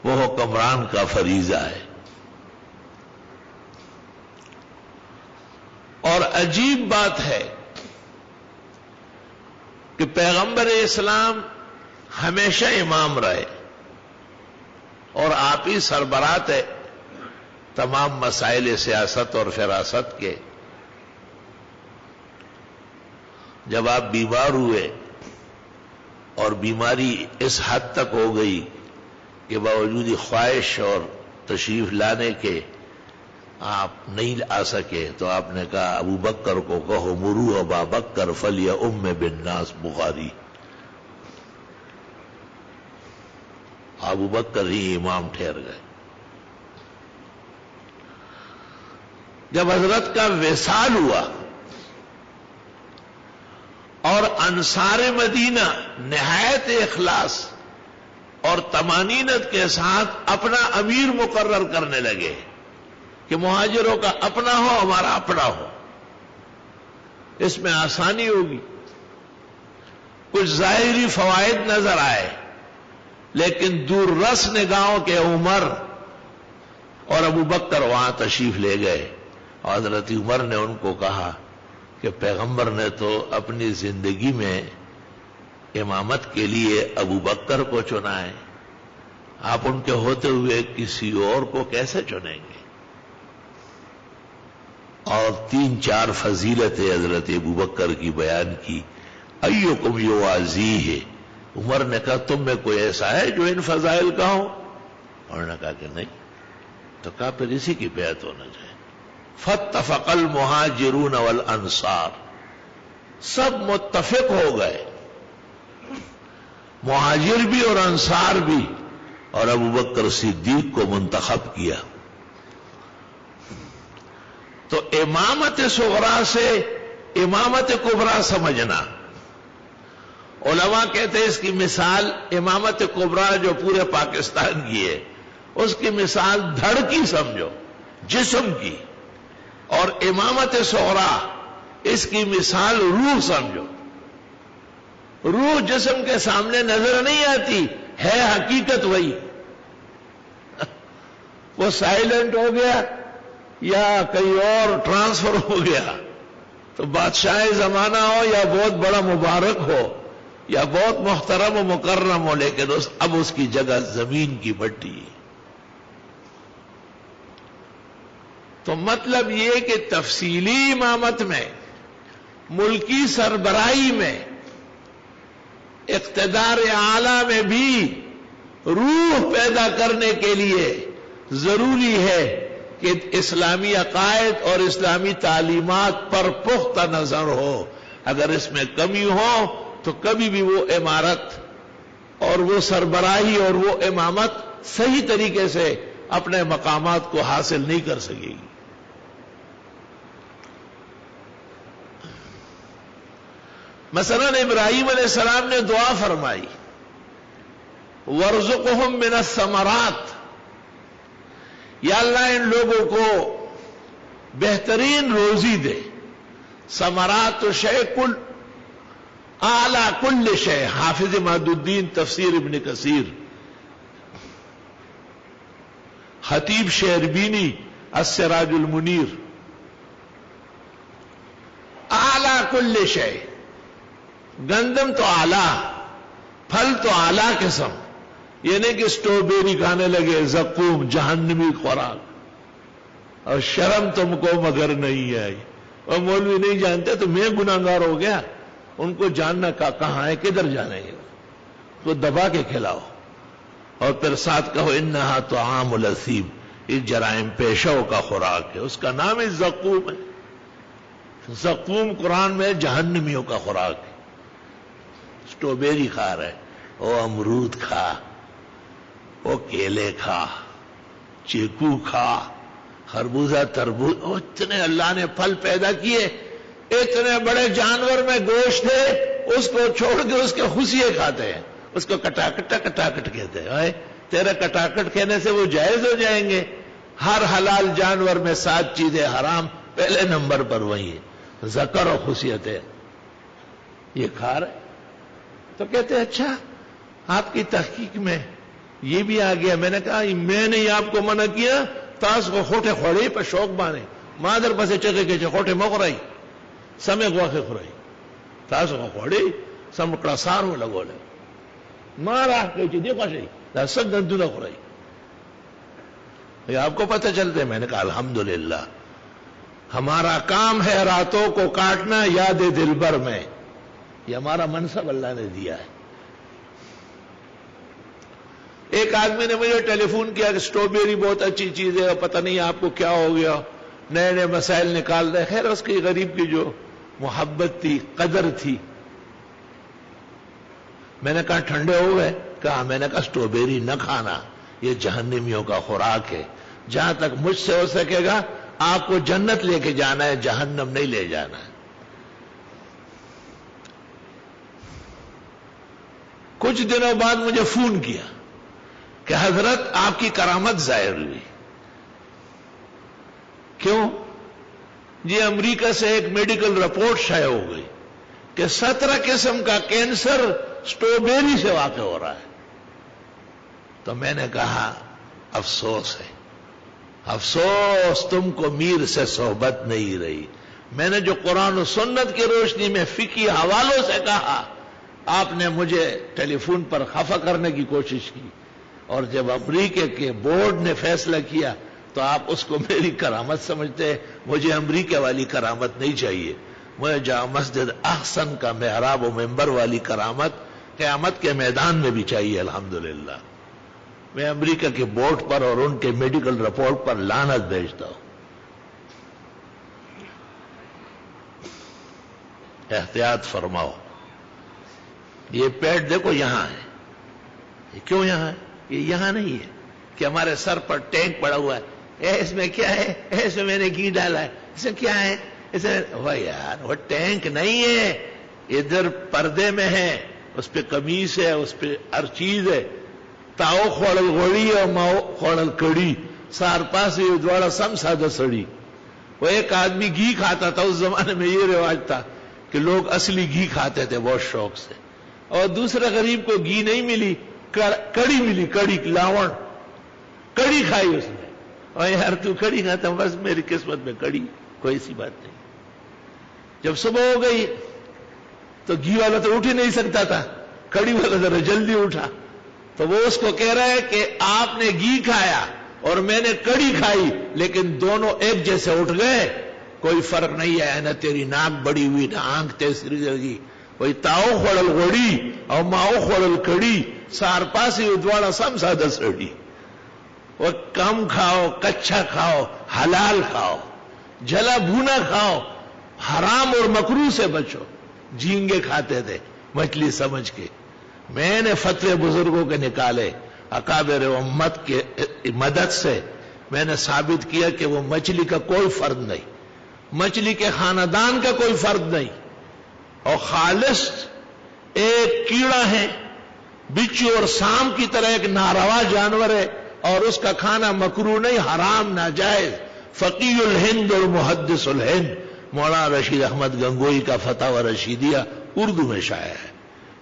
وہ حکمران کا فریضہ ہے۔ اور عجیب بات ہے کہ پیغمبر اسلام ہمیشہ امام رہے، اور آپ ہی سربراہ تھے تمام مسائل سیاست اور فراست کے۔ جب آپ بیمار ہوئے اور بیماری اس حد تک ہو گئی کہ باوجود خواہش اور تشریف لانے کے آپ نہیں آ سکے، تو آپ نے کہا ابو بکر کو کہو مرو ابا بکر فلیؤم بالناس، بخاری۔ ابو بکر ہی امام ٹھہر گئے۔ جب حضرت کا وصال ہوا اور انصار مدینہ نہایت اخلاص اور طمانینت کے ساتھ اپنا امیر مقرر کرنے لگے کہ مہاجروں کا اپنا ہو، ہمارا اپنا ہو، اس میں آسانی ہوگی، کچھ ظاہری فوائد نظر آئے، لیکن دور رس نگاہوں کے عمر اور ابو بکر وہاں تشریف لے گئے، اور حضرت عمر نے ان کو کہا کہ پیغمبر نے تو اپنی زندگی میں امامت کے لیے ابو بکر کو چنا ہے، آپ ان کے ہوتے ہوئے کسی اور کو کیسے چنیں گے؟ اور 3-4 فضیلتیں حضرت ابو بکر کی بیان کی۔ ایکم یوازیہ، عمر نے کہا تم میں کوئی ایسا ہے جو ان فضائل کا ہو؟ انہوں نے کہا کہ نہیں، تو کہا پھر اسی کی بیعت ہونا چاہیے۔ فاتفق المہاجرون والانصار، سب متفق ہو گئے، مہاجر بھی اور انصار بھی، اور ابو بکر صدیق کو منتخب کیا۔ تو امامت صغریٰ سے امامت کبریٰ سمجھنا، علماء کہتے ہیں اس کی مثال امامت کبریٰ جو پورے پاکستان کی ہے، اس کی مثال دھڑ کی سمجھو، جسم کی، اور امامت صغریٰ اس کی مثال روح سمجھو۔ روح جسم کے سامنے نظر نہیں آتی، ہے حقیقت وہی، وہ سائلنٹ ہو گیا یا کہیں اور ٹرانسفر ہو گیا، تو بادشاہ زمانہ ہو یا بہت بڑا مبارک ہو یا بہت محترم و مکرم ہو، لیکن اب اس کی جگہ زمین کی مٹی ہے۔ تو مطلب یہ کہ تفصیلی امامت میں، ملکی سربراہی میں، اقتدار اعلی میں بھی روح پیدا کرنے کے لیے ضروری ہے کہ اسلامی عقائد اور اسلامی تعلیمات پر پختہ نظر ہو۔ اگر اس میں کمی ہو تو کبھی بھی وہ امارت اور وہ سربراہی اور وہ امامت صحیح طریقے سے اپنے مقامات کو حاصل نہیں کر سکے گی۔ مثلا ابراہیم علیہ السلام نے دعا فرمائی، وَارْزُقْهُم مِّنَ الثَّمَرَاتِ، یا اللہ ان لوگوں کو بہترین روزی دے۔ ثمرات شے کل، اعلیٰ کل شے، حافظ مہد الدین تفسیر ابن کثیر، خطیب شیربینی السراج المنیر، اعلیٰ کل شے، گندم تو اعلیٰ، پھل تو اعلیٰ قسم، یہ نہیں کہ سٹروبیری کھانے لگے، زقوم، جہنمی خوراک، اور شرم تم کو مگر نہیں آئی، اور مولوی نہیں جانتے تو میں گناہگار ہو گیا، ان کو جاننا کہاں ہے، کدھر جانے گے، تو دبا کے کھلاؤ، اور پھر ساتھ کہو انہا طعام الاثیم، یہ جرائم پیشوں کا خوراک ہے، اس کا نام ہی زقوم ہے۔ زقوم قرآن میں جہنمیوں کا خوراک ہے۔ سٹروبیری کھا رہے، وہ امرود کھا، وہ کیلے کھا، چیکو کھا، خربوزہ، تربوز، اتنے اللہ نے پھل پیدا کیے، اتنے بڑے جانور میں گوشت ہے، اس کو چھوڑ کے اس کے خوشیے کھاتے ہیں، اس کو کٹاکٹ کہتے ہیں۔ تیرے کٹاکٹ کہنے سے وہ جائز ہو جائیں گے؟ ہر حلال جانور میں 7 چیزیں حرام پہلے نمبر پر وہی ہے، ذکر و خصیت ہے، یہ کھا رہے تو کہتے ہیں اچھا آپ کی تحقیق میں یہ بھی آ گیا۔ میں نے کہا میں نے آپ کو منع کیا، تاس کو خوٹے خوڑی پر شوق بانے مادر پسے چکے کے خوٹے مغرائی سمے گواخے خورائی تاس کو خوڑی سمکڑا ساروں لگو لے مارا کہ دیکھا شئی سب گندو نہ خورائی۔ یہ آپ کو پتہ چلتے؟ میں نے کہا الحمدللہ ہمارا کام ہے راتوں کو کاٹنا یاد دلبر میں، یہ ہمارا منصب اللہ نے دیا ہے۔ ایک آدمی نے مجھے ٹیلی فون کیا کہ سٹروبیری بہت اچھی چیز ہے، پتہ نہیں آپ کو کیا ہو گیا، نئے نئے مسائل نکال رہے۔ خیر اس کی غریب کی جو محبت تھی، قدر تھی۔ میں نے کہا ٹھنڈے ہو گئے؟ کہا میں نے کہا سٹروبیری نہ کھانا، یہ جہنمیوں کا خوراک ہے، جہاں تک مجھ سے ہو سکے گا آپ کو جنت لے کے جانا ہے، جہنم نہیں لے جانا ہے۔ کچھ دنوں بعد مجھے فون کیا کہ حضرت آپ کی کرامت ظاہر ہوئی۔ کیوں؟ جی امریکہ سے ایک میڈیکل رپورٹ شائع ہو گئی کہ 17 قسم کا کینسر سٹروبیری سے واقع ہو رہا ہے۔ تو میں نے کہا افسوس ہے، افسوس تم کو میر سے صحبت نہیں رہی۔ میں نے جو قرآن و سنت کی روشنی میں فقہی حوالوں سے کہا، آپ نے مجھے ٹیلی فون پر خفا کرنے کی کوشش کی، اور جب امریکہ کے بورڈ نے فیصلہ کیا تو آپ اس کو میری کرامت سمجھتے ہیں۔ مجھے امریکہ والی کرامت نہیں چاہیے، مجھے جامع مسجد احسن کا محراب و منبر والی کرامت قیامت کے میدان میں بھی چاہیے۔ الحمدللہ میں امریکہ کے بورڈ پر اور ان کے میڈیکل رپورٹ پر لعنت بھیجتا ہوں۔ احتیاط فرماؤ۔ یہ پیٹ دیکھو یہاں ہے، یہ کیوں یہاں ہے؟ یہ یہاں نہیں ہے کہ ہمارے سر پر ٹینک پڑا ہوا ہے، اس میں کیا ہے، اس میں میں نے گھی ڈالا ہے، اس میں کیا ہے، اس میں وہ یار وہ ٹینک نہیں ہے، ادھر پردے میں ہے، اس پہ قمیص ہے، اس پہ ہر چیز ہے۔ تاؤ خوڑل گوڑی اور ماؤ خوڑل کڑی سار پاس یہ دوڑا سم سادہ سڑی۔ وہ ایک آدمی گھی کھاتا تھا، اس زمانے میں یہ رواج تھا کہ لوگ اصلی گھی کھاتے تھے بہت شوق سے، اور دوسرے غریب کو گھی نہیں ملی، کڑی ملی، کڑی لاوڑ، کڑی کھائی اس نے۔ اور یار تو کڑی کھاتا، بس میری قسمت میں کڑی، کوئی سی بات نہیں۔ جب صبح ہو گئی تو گھی والا تو اٹھ ہی نہیں سکتا تھا، کڑی والا ذرا جلدی اٹھا، تو وہ اس کو کہہ رہا ہے کہ آپ نے گھی کھایا اور میں نے کڑی کھائی، لیکن دونوں ایک جیسے اٹھ گئے، کوئی فرق نہیں آیا، نہ تیری ناک بڑی ہوئی نہ آنکھ تیسری لگی۔ وہی تاؤ خوڑل گوڑی اور ماؤ خوڑل کڑی سار پاسی ادواڑا سم سادہ سڑی۔ وہ کم کھاؤ، کچا کھاؤ، حلال کھاؤ، جلا بھونا کھاؤ، حرام اور مکروہ سے بچو۔ جھینگے کھاتے تھے مچھلی سمجھ کے، میں نے فتوے بزرگوں کے نکالے، اکابر امت کے مدد سے میں نے ثابت کیا کہ وہ مچھلی کا کوئی فرد نہیں، مچھلی کے خاندان کا کوئی فرد نہیں، اور خالص ایک کیڑا ہے، بچھو اور سام کی طرح ایک ناروا جانور ہے، اور اس کا کھانا مکروہ نہیں، حرام ناجائز۔ فقی الہند اور محدث الہند مولانا رشید احمد گنگوئی کا فتاوی رشیدیہ اردو میں شائع ہے،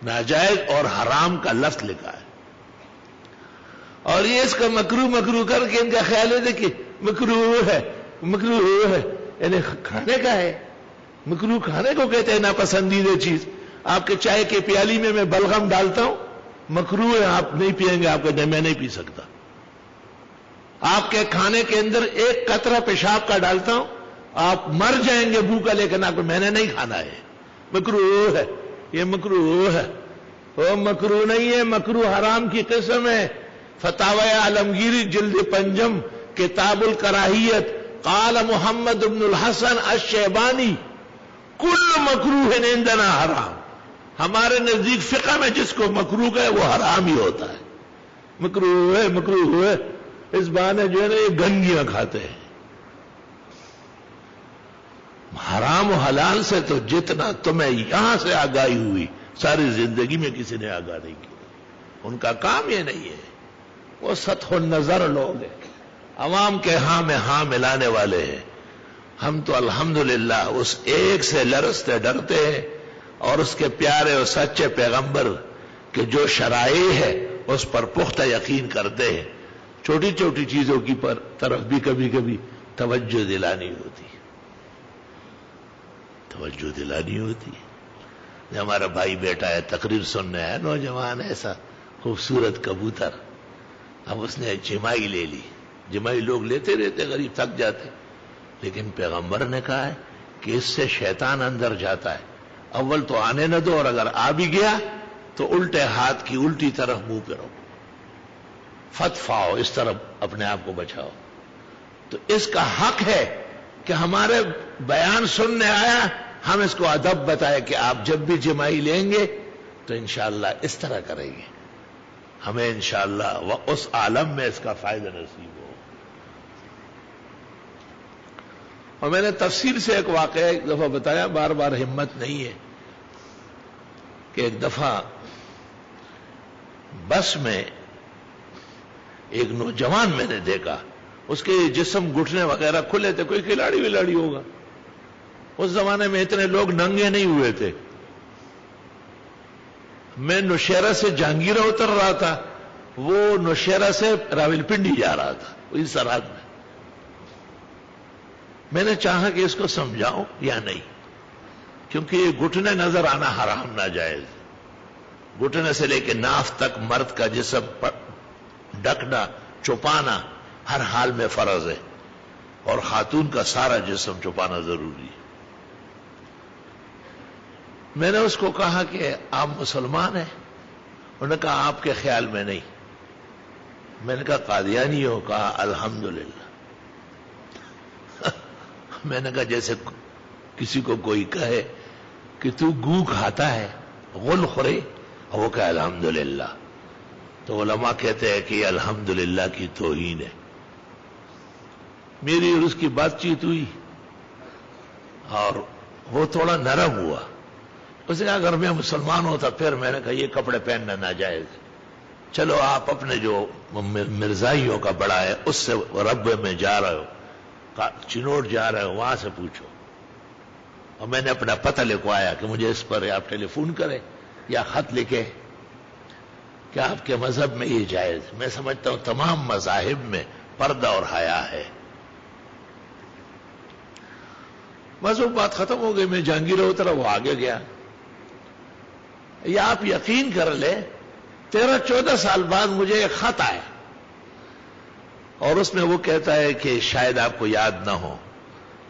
ناجائز اور حرام کا لفظ لکھا ہے۔ اور یہ اس کا مکروہ کر کے ان کا خیال ہے کہ مکروہ ہے، یعنی کھانے کا ہے، مکروہ کھانے کو کہتے ہیں، ناپسندیدہ چیز۔ آپ کے چائے کے پیالی میں بلغم ڈالتا ہوں، مکروہ ہے، آپ نہیں پیئیں گے، آپ کہتے ہیں میں نہیں پی سکتا۔ آپ کے کھانے کے اندر ایک قطرہ پیشاب کا ڈالتا ہوں، آپ مر جائیں گے بھوکا، لیکن آپ کو میں نے نہیں کھانا ہے، مکروہ ہے۔ یہ مکروہ ہے، وہ مکروہ نہیں ہے، مکروہ حرام کی قسم ہے۔ فتاوی عالمگیری جلد 5 کتاب الکراہیت، قال محمد بن الحسن الشیبانی کل مکروہ عندنا حرام۔ ہمارے نزدیک فقہ میں جس کو مکروہ ہے وہ حرام ہی ہوتا ہے۔ مکروہ ہے، مکروہ ہے، اس بہانے جو ہے نا یہ گنگیاں کھاتے ہیں۔ حرام و حلال سے تو جتنا تمہیں یہاں سے آگاہی ہوئی ساری زندگی میں کسی نے آگاہ نہیں کی۔ ان کا کام یہ نہیں ہے، وہ سطح النظر لوگ ہیں، عوام کے ہاں میں ہاں ملانے والے ہیں۔ ہم تو الحمدللہ اس ایک سے لرزتے ڈرتے ہیں اور اس کے پیارے اور سچے پیغمبر کہ جو شرائع ہے اس پر پختہ یقین کرتے ہیں۔ چھوٹی چھوٹی چیزوں کی طرف بھی کبھی کبھی توجہ دلانی ہوتی ہے، توجہ دلانی ہوتی ہے۔ ہمارا بھائی بیٹا ہے، تقریر سننے ہے، نوجوان ایسا خوبصورت کبوتر، اب اس نے جمائی لے لی۔ جمائی لوگ لیتے رہتے، غریب تھک جاتے، لیکن پیغمبر نے کہا ہے کہ اس سے شیطان اندر جاتا ہے، اول تو آنے نہ دو، اور اگر آ بھی گیا تو الٹے ہاتھ کی الٹی طرف منہ پہ رہو، فتفاؤ، اس طرف اپنے آپ کو بچاؤ۔ تو اس کا حق ہے کہ ہمارے بیان سننے آیا، ہم اس کو ادب بتائے کہ آپ جب بھی جمائی لیں گے تو انشاءاللہ اس طرح کریں گے، ہمیں انشاءاللہ اس عالم میں اس کا فائدہ نصیب ہو۔ اور میں نے تفصیل سے ایک واقعہ ایک دفعہ بتایا، بار بار ہمت نہیں ہے، کہ ایک دفعہ بس میں ایک نوجوان میں نے دیکھا، اس کے جسم گھٹنے وغیرہ کھلے تھے، کوئی کھلاڑی ولاڑی ہوگا۔ اس زمانے میں اتنے لوگ ننگے نہیں ہوئے تھے۔ میں نوشہرہ سے جہانگیرہ اتر رہا تھا، وہ نوشہرہ سے راولپنڈی جا رہا تھا، وہی سرحد میں۔ میں نے چاہا کہ اس کو سمجھاؤں یا نہیں، کیونکہ یہ گھٹنے نظر آنا حرام ناجائز، گھٹنے سے لے کے ناف تک مرد کا جسم ڈھکنا، چھپانا ہر حال میں فرض ہے، اور خاتون کا سارا جسم چھپانا ضروری ہے۔ میں نے اس کو کہا کہ آپ مسلمان ہیں؟ انہوں نے کہا آپ کے خیال میں نہیں۔ میں نے کہا قادیانی ہو؟ کہا الحمدللہ۔ میں نے کہا جیسے کسی کو کوئی کہے کہ تو گو کھاتا ہے، غل خورے، اور وہ کہے الحمدللہ، تو علماء کہتے ہیں کہ یہ الحمدللہ کی توہین ہے۔ میری اور اس کی بات چیت ہوئی اور وہ تھوڑا نرم ہوا۔ اس نے کہا اگر میں مسلمان ہوتا پھر، میں نے کہا یہ کپڑے پہننا ناجائز، چلو آپ اپنے جو مرزائیوں کا بڑا ہے اس سے رب میں جا رہے ہو، چنوٹ جا رہے ہو، وہاں سے پوچھو۔ اور میں نے اپنا پتہ لکھوایا کہ مجھے اس پر آپ ٹیلی فون کریں یا خط لکھیں کہ آپ کے مذہب میں یہ جائز۔ میں سمجھتا ہوں تمام مذاہب میں پردہ اور حیا ہے۔ بس وہ بات ختم ہو گئی، میں جہانگیرہ اترا، وہ آگے گیا۔ یا آپ یقین کر لیں 13-14 سال بعد مجھے ایک خط آیا، اور اس میں وہ کہتا ہے کہ شاید آپ کو یاد نہ ہو،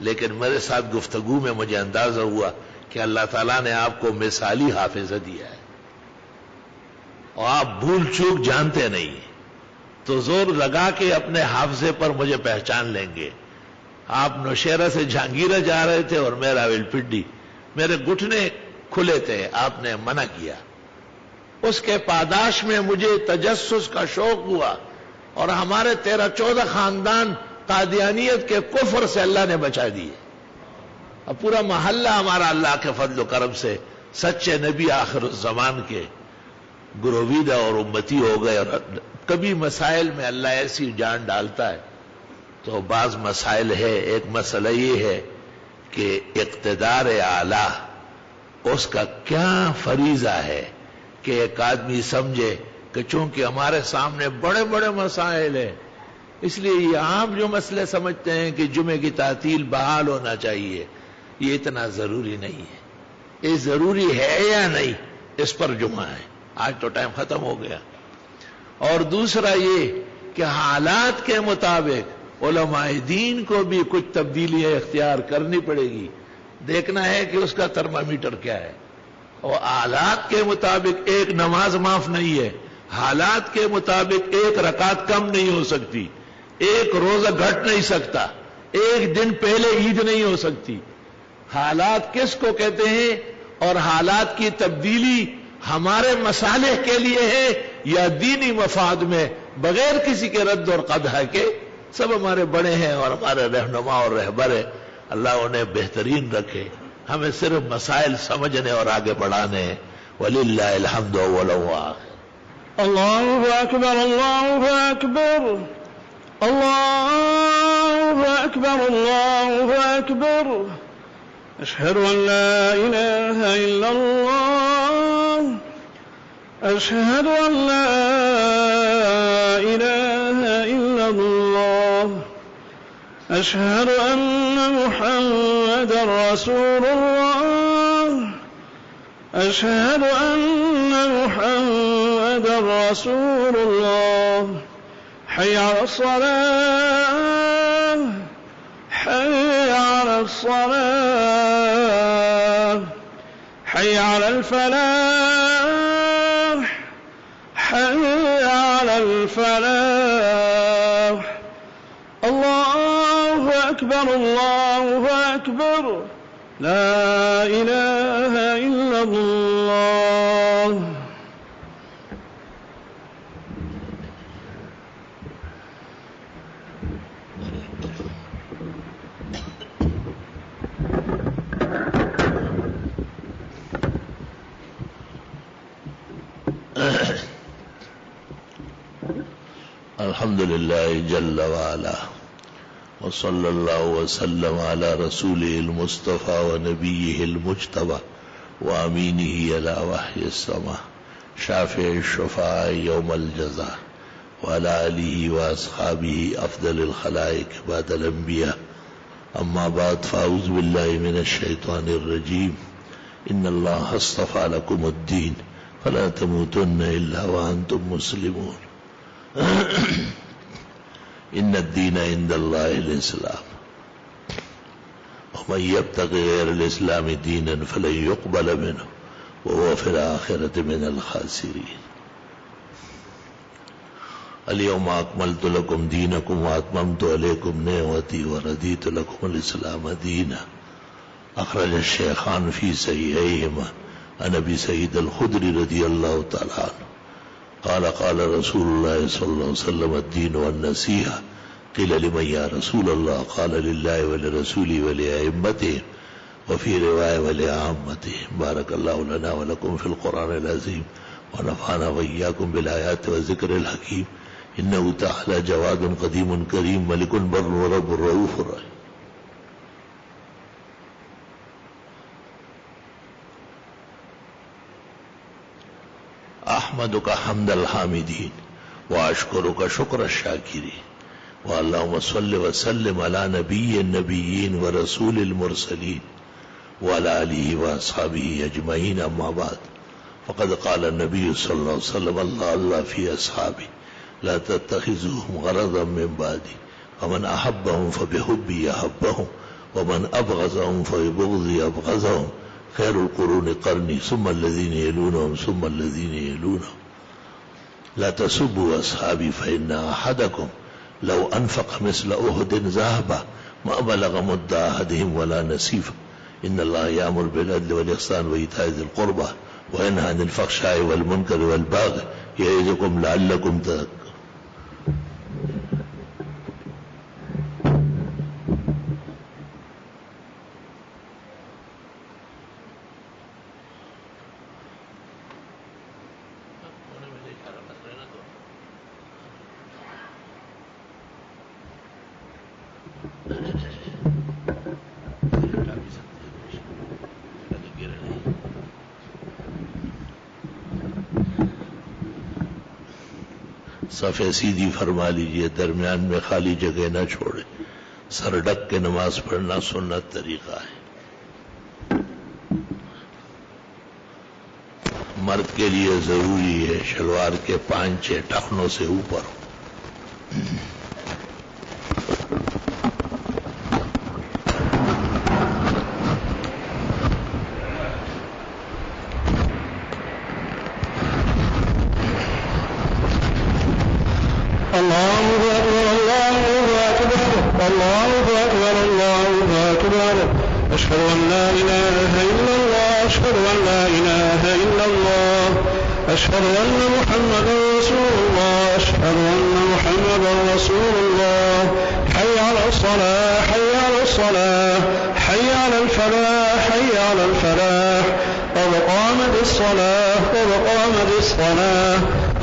لیکن میرے ساتھ گفتگو میں مجھے اندازہ ہوا کہ اللہ تعالیٰ نے آپ کو مثالی حافظہ دیا ہے، اور آپ بھول چوک جانتے نہیں، تو زور لگا کے اپنے حافظے پر مجھے پہچان لیں گے۔ آپ نوشہرہ سے جہانگیرہ جا رہے تھے اور میں راولپنڈی، میرے گھٹنے کھلے تھے، آپ نے منع کیا۔ اس کے پاداش میں مجھے تجسس کا شوق ہوا، اور ہمارے 13-14 خاندان قادیانیت کے کفر سے اللہ نے بچا دیے۔ اب پورا محلہ ہمارا اللہ کے فضل و کرم سے سچے نبی آخر الزمان کے گرویدہ اور امتی ہو گئے۔ اور کبھی مسائل میں اللہ ایسی جان ڈالتا ہے، تو بعض مسائل ہے، ایک مسئلہ یہ ہے کہ اقتدار اعلیٰ اس کا کیا فریضہ ہے کہ ایک آدمی سمجھے کہ چونکہ ہمارے سامنے بڑے بڑے مسائل ہیں، اس لیے یہ عام جو مسئلے سمجھتے ہیں کہ جمعے کی تعطیل بحال ہونا چاہیے، یہ اتنا ضروری نہیں ہے۔ یہ ضروری ہے یا نہیں، اس پر جمعہ ہے۔ آج تو ٹائم ختم ہو گیا۔ اور دوسرا یہ کہ حالات کے مطابق علماء دین کو بھی کچھ تبدیلیاں اختیار کرنی پڑے گی۔ دیکھنا ہے کہ اس کا ترمامیٹر کیا ہے۔ اور حالات کے مطابق ایک نماز معاف نہیں ہے، حالات کے مطابق ایک رکعت کم نہیں ہو سکتی، ایک روزہ گھٹ نہیں سکتا، ایک دن پہلے عید نہیں ہو سکتی۔ حالات کس کو کہتے ہیں اور حالات کی تبدیلی ہمارے مصالح کے لیے ہے یا دینی مفاد میں بغیر کسی کے رد اور قدح کے؟ سب ہمارے بڑے ہیں اور ہمارے رہنما اور رہبر ہیں، اللہ انہیں بہترین رکھے، ہمیں صرف مسائل سمجھنے اور آگے بڑھانے ہیں۔ وَلِلَّهِ الْحَمْدُ وَلَهُ آخِرُ۔ الله أكبر الله أكبر الله أكبر الله أكبر أشهد أن لا إله إلا الله أشهد أن لا إله إلا الله أشهد أن محمدا رسول الله أشهد أن محمدا رسول الله حي على الصلاة حي على الصلاة حي على الفلاح حي على الفلاح الله أكبر الله أكبر لا إله إلا الله۔ الحمد لله جل وعلا وصلى الله وسلم على رسوله المصطفى ونبيه المجتبى وأمينه على وحي السماء شافع الشفاعة يوم الجزاء وعلى آله وأصحابه أفضل الخلائق بعد الأنبياء، أما بعد فأعوذ بالله من الشيطان الرجيم إن الله اصطفى لكم الدين فلا تموتن إلا وأنتم مسلمون إن الدين عند الله الإسلام ومن يبتغي غير الإسلام دينا فلن يقبل منه وهو في الآخرة من الخاسرين اليوم أكملت لكم دينكم وأتممت عليكم نعمتي ورضيت لكم الإسلام دينا أخرج الشيخان في صحيحيهما عن أبي سعيد الخدري رضي الله تعالى عنه قال قال رسول الله صلى الله عليه وسلم الدين والنصيحة قيل لمن يا رسول الله قال لله ولرسوله ولأئمته وفي رواية ولعامته بارك الله لنا ولكم في القرآن العظيم ونفعنا وإياكم بالآيات والذكر الحكيم إنه تعالى جواد قديم كريم ملك بر ورب رؤوف رحيم۔ أحمدك حمد الحامدين وأشكرك شكر الشاكرين واللهم صل وسلم على نبي النبيين ورسول المرسلين وعلى آله وأصحابه أجمعين، أما بعد فقد قال النبي صلى الله عليه وسلم الله الله في أصحابي لا تتخذوهم غرضا من بعدي ومن أحبهم فبحبي أحبهم ومن أبغضهم فببغضي أبغضهم خير القرون قرني ثم الذين يلونهم ثم الذين يلونهم لا تسبوا أصحابي فإن أحدكم لو أنفق مثل أحد ذهبا ما بلغ مد أحدهم ولا نصيفه إن الله يأمر بالعدل والإحسان وإيتاء ذي القربى وينهى عن الفحشاء والمنكر والبغي يعظكم لعلكم تذكرون۔ صفحے سیدھی فرما لیجئے، درمیان میں خالی جگہ نہ چھوڑے، سر ڈک کے نماز پڑھنا سنت طریقہ ہے۔ مرد کے لیے ضروری ہے شلوار کے 5-6 ٹخنوں سے اوپر ہو۔ الله أكبر الله أكبر الله أكبر الله أكبر أشهد أن لا إله إلا الله أشهد أن لا إله إلا الله أشهد أن محمدا رسول الله أشهد أن محمدا رسول الله حي على الصلاة حي على الصلاة حي على الفلاح حي على الفلاح قد قامت الصلاة قد قامت الصلاة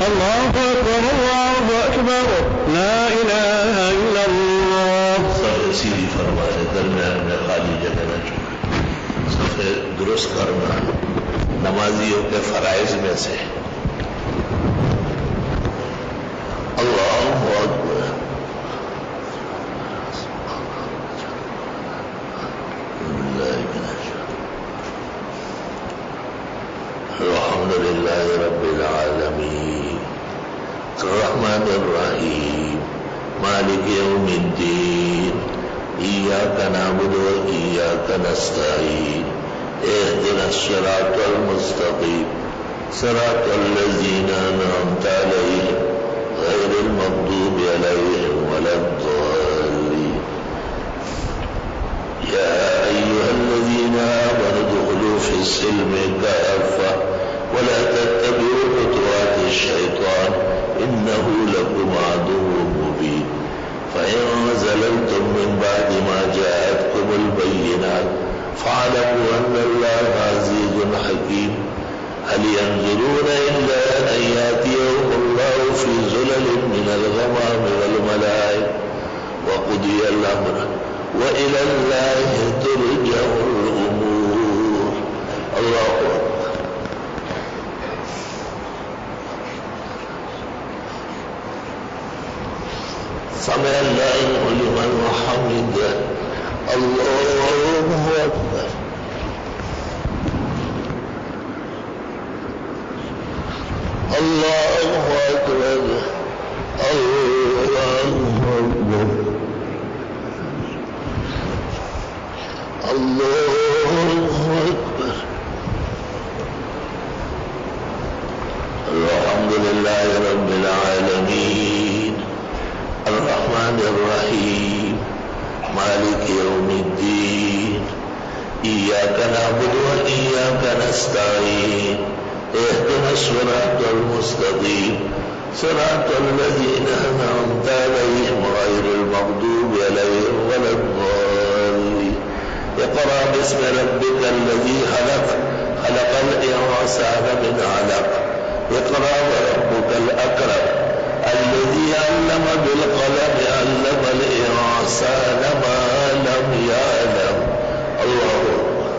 الله أكبر الله أكبر لا إله إلا الله. صف سیدھی فرمائے درمیان میں خالی جگہ نہ چھوڑے. صف درست کرنا نمازیوں کے فرائض میں سے. اللہ اکبر. الحمد لله رب العالمين الرحمن الرحيم مالك يوم الدين إياك نعبد وإياك نستعين اهدنا الصراط المستقيم صراط الذين أنعمت عليهم غير المغضوب عليهم ولا الضالين. يا أيها الذين آمنوا ادخلوا في السلم كافة ولا تتبعوا خطوات الشيطان إنه لكم عدو مبين. فإن زللتم من بعد ما جاءتكم البينات فاعلموا أن الله عزيز حكيم. هل ينظرون إلا أن يأتيهم الله في ظلل من الغمام والملائكة وقضي الأمر وإلى الله ترجع الأمور. الله أكبر. سمع الله لمن حمده. الله أكبر. الله أكبر. الله أكبر. الله أكبر. الحمد لله رب العالمين الرحمن الرحيم مالك يوم الدين إياك نعبد وإياك نستعين اهدنا الصراط المستقيم صراط الذين أنعمت عليهم غير المغضوب عليهم ولا الضالين. اقرأ باسم ربك الذي خلق خلق الإنسان من علق اقرأ وربك الأكرم الذي علم بالقلم علم الإنسان ما لم يعلم. الله أكبر.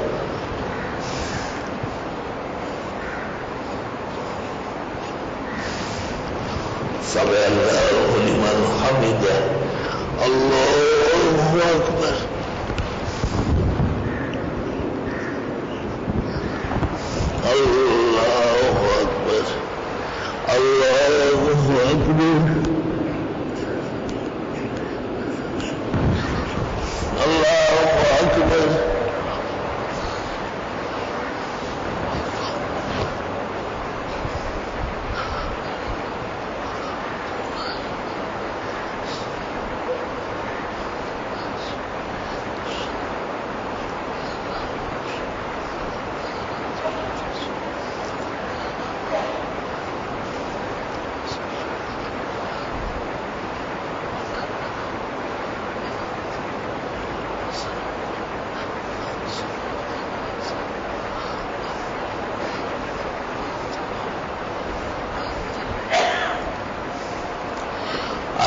سمع الله لمن حمده. الله أكبر. الله أكبر. الله أكبر. الله أكبر.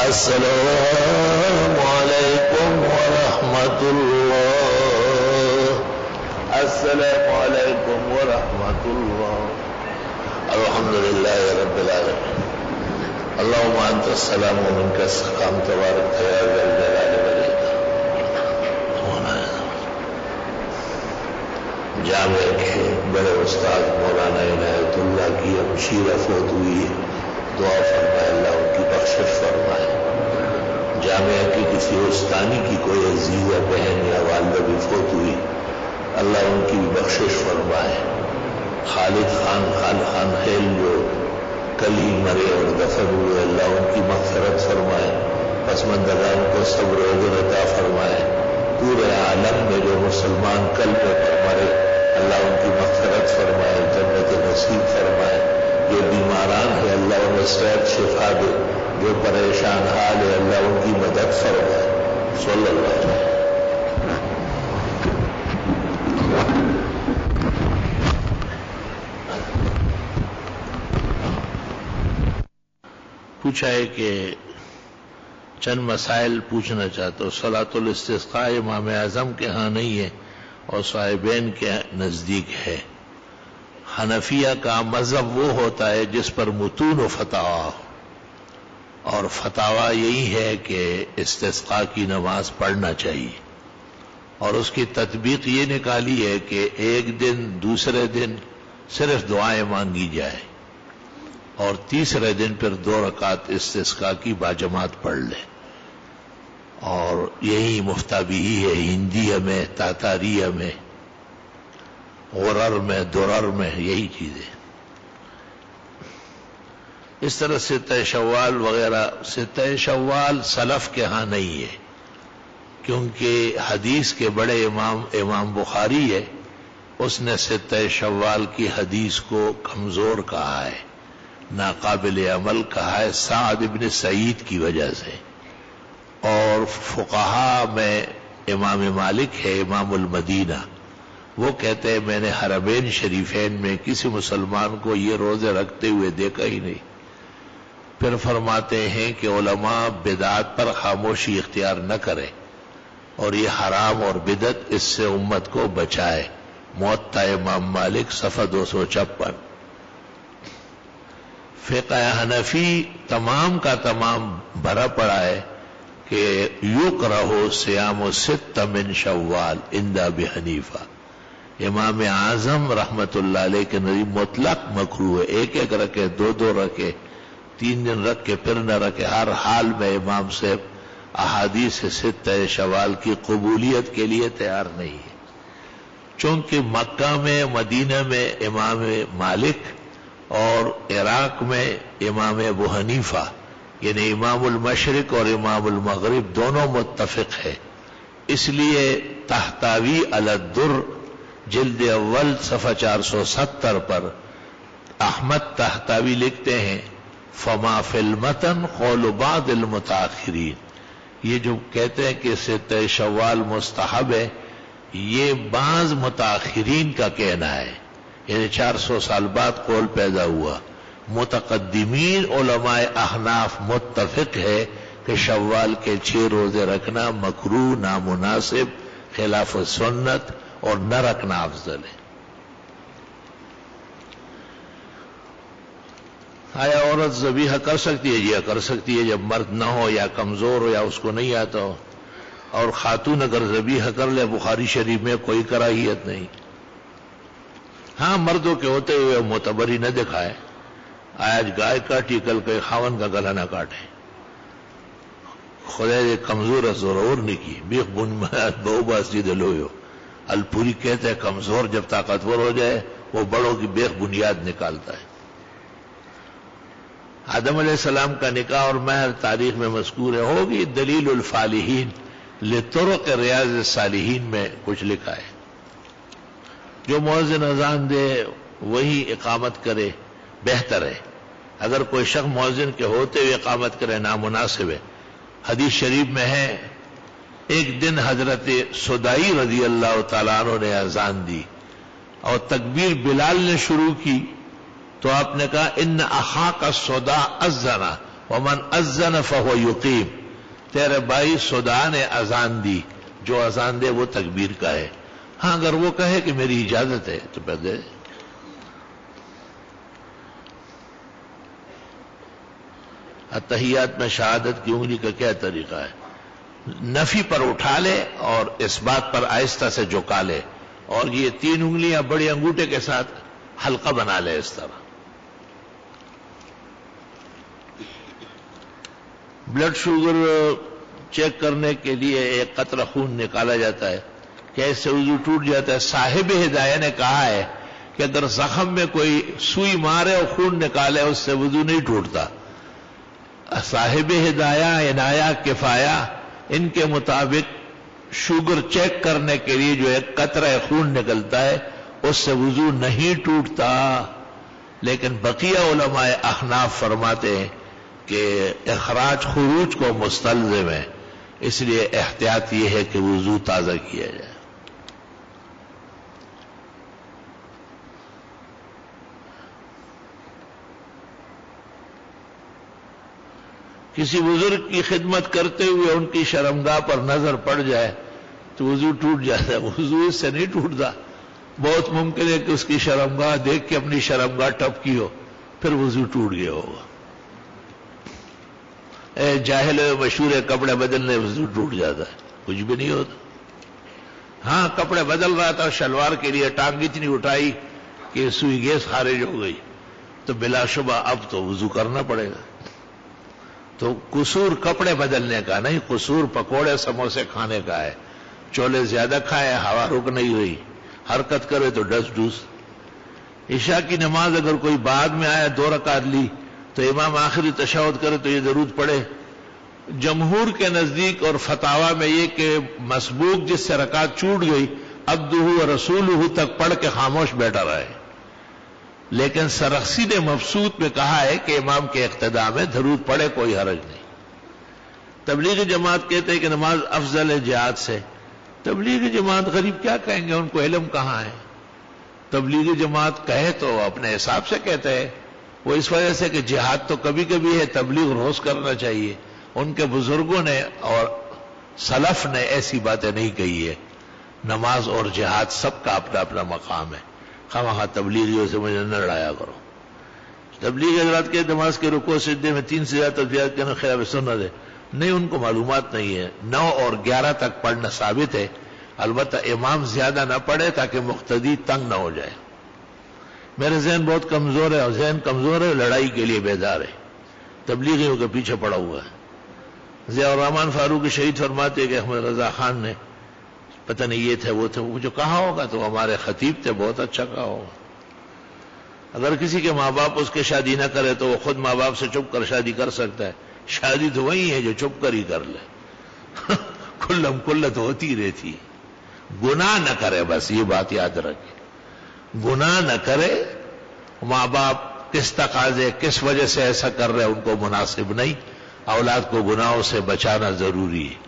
السلام علیکم ورحمۃ اللہ. السلام علیکم ورحمۃ اللہ. الحمد للہ رب العالمین. اللهم انت السلام ومنك السلام تبارک یا ذا الجلال والاکرام. جامعہ کے بڑے استاد مولانا عنایت اللہ کی ہمشیرہ فوت ہوئی ہے. دعا فرمائے اللہ ان کی بخشش فرمائے. جامعہ کی کسی استانی کی کوئی عزیزہ بہن یا والدہ بھی فوت ہوئی اللہ ان کی بھی بخشش فرمائے. خالد خان خان خیل جو کل ہی مرے اور دفن ہوئے، اللہ ان کی مغفرت فرمائے، پسماندگان کو صبر و عجر عطا فرمائے۔ پورے عالم میں جو مسلمان کلمے پر مرے اللہ ان کی مغفرت فرمائے، جنت نصیب فرمائے۔ جو بیماران ہیں اللہ انہیں صحت شفا دے، جو پریشان حال ہے اللہ ان کی مدد فرمائے۔ صلی اللہ علیہ وسلم۔ پوچھا ہے کہ چند مسائل پوچھنا چاہتا ہوں۔ صلاۃ الاستسقاء امام اعظم کے ہاں نہیں ہے اور صاحبین کے نزدیک ہے۔ حنفیہ کا مذہب وہ ہوتا ہے جس پر متون و فتاوی ہو، اور فتاوی یہی ہے کہ استسقاء کی نماز پڑھنا چاہیے، اور اس کی تطبیق یہ نکالی ہے کہ ایک دن دوسرے دن صرف دعائیں مانگی جائے اور تیسرے دن پھر 2 رکعت استسقاء کی باجماعت پڑھ لے، اور یہی مفتابی ہے ہندیہ میں، تاتاریہ میں، غرر میں، درر میں، یہی چیزیں۔ اس طرح ستہ شوال وغیرہ، ستہ شوال سلف کے ہاں نہیں ہے، کیونکہ حدیث کے بڑے امام بخاری ہے، اس نے ستہ شوال کی حدیث کو کمزور کہا ہے، ناقابل عمل کہا ہے، سعد ابن سعید کی وجہ سے۔ اور فقہا میں امام مالک ہے، امام المدینہ، وہ کہتے ہیں میں نے حرمین شریفین میں کسی مسلمان کو یہ روزے رکھتے ہوئے دیکھا ہی نہیں۔ پھر فرماتے ہیں کہ علماء بدعت پر خاموشی اختیار نہ کریں اور یہ حرام اور بدعت اس سے امت کو بچائے۔ موطا امام مالک صفحہ 256۔ فقہ حنفی تمام کا تمام بھرا پڑا ہے کہ یکرہ صیام 6 من شوال عند ابی حنیفہ۔ امام اعظم رحمت اللہ علیہ کے نزدیک مطلق مکروہ ہے، ایک رکھے، 2 رکھے، 3 دن رکھ کے پھر نہ رکھے، ہر حال میں امام صاحب احادیث 6 شوال کی قبولیت کے لیے تیار نہیں ہے۔ چونکہ مکہ میں، مدینہ میں امام مالک اور عراق میں امام ابو حنیفہ، یعنی امام المشرق اور امام المغرب دونوں متفق ہے، اس لیے تحتاوی علی الدر جلد اول صفحہ 470 پر احمد تحتاوی لکھتے ہیں فما فی المتن قول بعض المتاخرین، یہ جو کہتے ہیں کہ 6 شوال مستحب ہے، یہ بعض متاخرین کا کہنا ہے، یعنی 400 سال بعد قول پیدا ہوا۔ متقدمین علماء احناف متفق ہے کہ شوال کے 6 روزے رکھنا مکروہ، نامناسب، خلاف سنت اور نہ رکھنا افضل ہے۔ آیا عورت ذبیحہ کر سکتی ہے؟ جی کر سکتی ہے، جب مرد نہ ہو یا کمزور ہو یا اس کو نہیں آتا ہو، اور خاتون اگر ذبیحہ کر لے بخاری شریف میں کوئی کراہیت نہیں۔ ہاں مردوں کے ہوتے ہوئے معتبر ہی نہ دکھائے، آج گائے کاٹی کل کے خاون کا گلا نہ کاٹے، خدا یہ کمزور ضرور نہیں کی بیخ بن بہو باسی دلویو الپوری کہتے ہیں کمزور جب طاقتور ہو جائے وہ بڑوں کی بیخ بنیاد نکالتا ہے۔ آدم علیہ السلام کا نکاح اور مہر تاریخ میں مذکور ہے، ہوگی دلیل الفالحین لطرق ریاض الصالحین میں کچھ لکھا ہے۔ جو مؤذن اذان دے وہی اقامت کرے بہتر ہے، اگر کوئی شخص مؤذن کے ہوتے ہوئے اقامت کرے نامناسب ہے۔ حدیث شریف میں ہے ایک دن حضرت سدائی رضی اللہ تعالیٰ عنہ نے اذان دی اور تکبیر بلال نے شروع کی تو آپ نے کہا ان اخاک الصداع اذن ومن اذن فهو یقیم، تیرے بھائی صداع نے اذان دی، جو اذان دے وہ تکبیر کا ہے۔ ہاں اگر وہ کہے کہ میری اجازت ہے تو پھر دے۔ اتحیات میں شہادت کی انگلی کا کیا طریقہ ہے؟ نفی پر اٹھا لے اور اس بات پر آہستہ سے جھکا لے، اور یہ 3 انگلیاں بڑے انگوٹھے کے ساتھ حلقہ بنا لے اس طرح۔ بلڈ شوگر چیک کرنے کے لیے ایک قطرہ خون نکالا جاتا ہے، کیسے وضو ٹوٹ جاتا ہے۔ صاحب ہدایہ نے کہا ہے کہ اگر زخم میں کوئی سوئی مارے اور خون نکالے اس سے وضو نہیں ٹوٹتا. صاحب ہدایہ عنایہ کفایہ ان کے مطابق شوگر چیک کرنے کے لیے جو ایک قطرہ خون نکلتا ہے اس سے وضو نہیں ٹوٹتا. لیکن بقیہ علماء احناف فرماتے ہیں کہ اخراج خروج کو مستلزم ہے، اس لیے احتیاط یہ ہے کہ وضو تازہ کیا جائے. کسی بزرگ کی خدمت کرتے ہوئے ان کی شرمگاہ پر نظر پڑ جائے تو وضو ٹوٹ جاتا ہے. وضو اس سے نہیں ٹوٹتا. بہت ممکن ہے کہ اس کی شرمگاہ دیکھ کے اپنی شرمگاہ ٹپکی ہو، پھر وضو ٹوٹ گیا ہوگا. جاہل مشہور ہے کپڑے بدلنے وضو ٹوٹ جاتا ہے، کچھ بھی نہیں ہوتا. ہاں کپڑے بدل رہا تھا، شلوار کے لیے ٹانگ اتنی اٹھائی کہ سوئی گیس خارج ہو گئی، تو بلا شبہ اب تو وضو کرنا پڑے گا. تو قصور کپڑے بدلنے کا نہیں، قصور پکوڑے سموسے کھانے کا ہے. چولے زیادہ کھائے، ہوا رک نہیں رہی، حرکت کرے تو ڈس ڈوس. عشاء کی نماز اگر کوئی بعد میں آیا 2 رکعت لی تو امام آخری تشہد کرے تو یہ درود پڑھے. جمہور کے نزدیک اور فتاوی میں یہ کہ مسبوق جس سے رکعت چھوٹ گئی عبدہ و رسولہ تک پڑھ کے خاموش بیٹھا رہے. لیکن سرخسی نے مبسوط میں کہا ہے کہ امام کے اقتداء میں درود پڑھے، کوئی حرج نہیں. تبلیغی جماعت کہتے ہیں کہ نماز افضل ہے جہاد سے. تبلیغی جماعت غریب کیا کہیں گے، ان کو علم کہاں ہے. تبلیغی جماعت کہے تو اپنے حساب سے کہتے ہیں. وہ اس وجہ سے کہ جہاد تو کبھی کبھی ہے، تبلیغ روز کرنا چاہیے. ان کے بزرگوں نے اور سلف نے ایسی باتیں نہیں کہی ہے. نماز اور جہاد سب کا اپنا اپنا مقام ہے. خواہ تبلیغیوں سے مجھے نہ لڑایا کرو. تبلیغ حضرات کے نماز کے رکوع سجدے میں 3 سے زیادہ تسبیحات کرنا خلاف سنت ہے. نہیں، ان کو معلومات نہیں ہے. 9 اور 11 تک پڑھنا ثابت ہے، البتہ امام زیادہ نہ پڑھے تاکہ مقتدی تنگ نہ ہو جائے. میرے ذہن بہت کمزور ہے، اور ذہن کمزور ہے لڑائی کے لیے بیدار ہے، تبلیغیوں کے پیچھے پڑا ہوا ہے. ضیاء الرحمن فاروقی شہید فرماتے ہیں کہ احمد رضا خان نے پتہ نہیں یہ تھے وہ تھے، وہ جو کہا ہوگا تو ہمارے خطیب تھے، بہت اچھا کہا ہوگا. اگر کسی کے ماں باپ اس کے شادی نہ کرے تو وہ خود ماں باپ سے چپ کر شادی کر سکتا ہے. شادی تو وہی ہے جو چپ کر ہی کر لے. کلم کلت ہوتی رہتی. گناہ نہ کرے، بس یہ بات یاد رکھے، گناہ نہ کرے. ماں باپ کس تقاضے کس وجہ سے ایسا کر رہے ان کو مناسب نہیں. اولاد کو گناہوں سے بچانا ضروری ہے.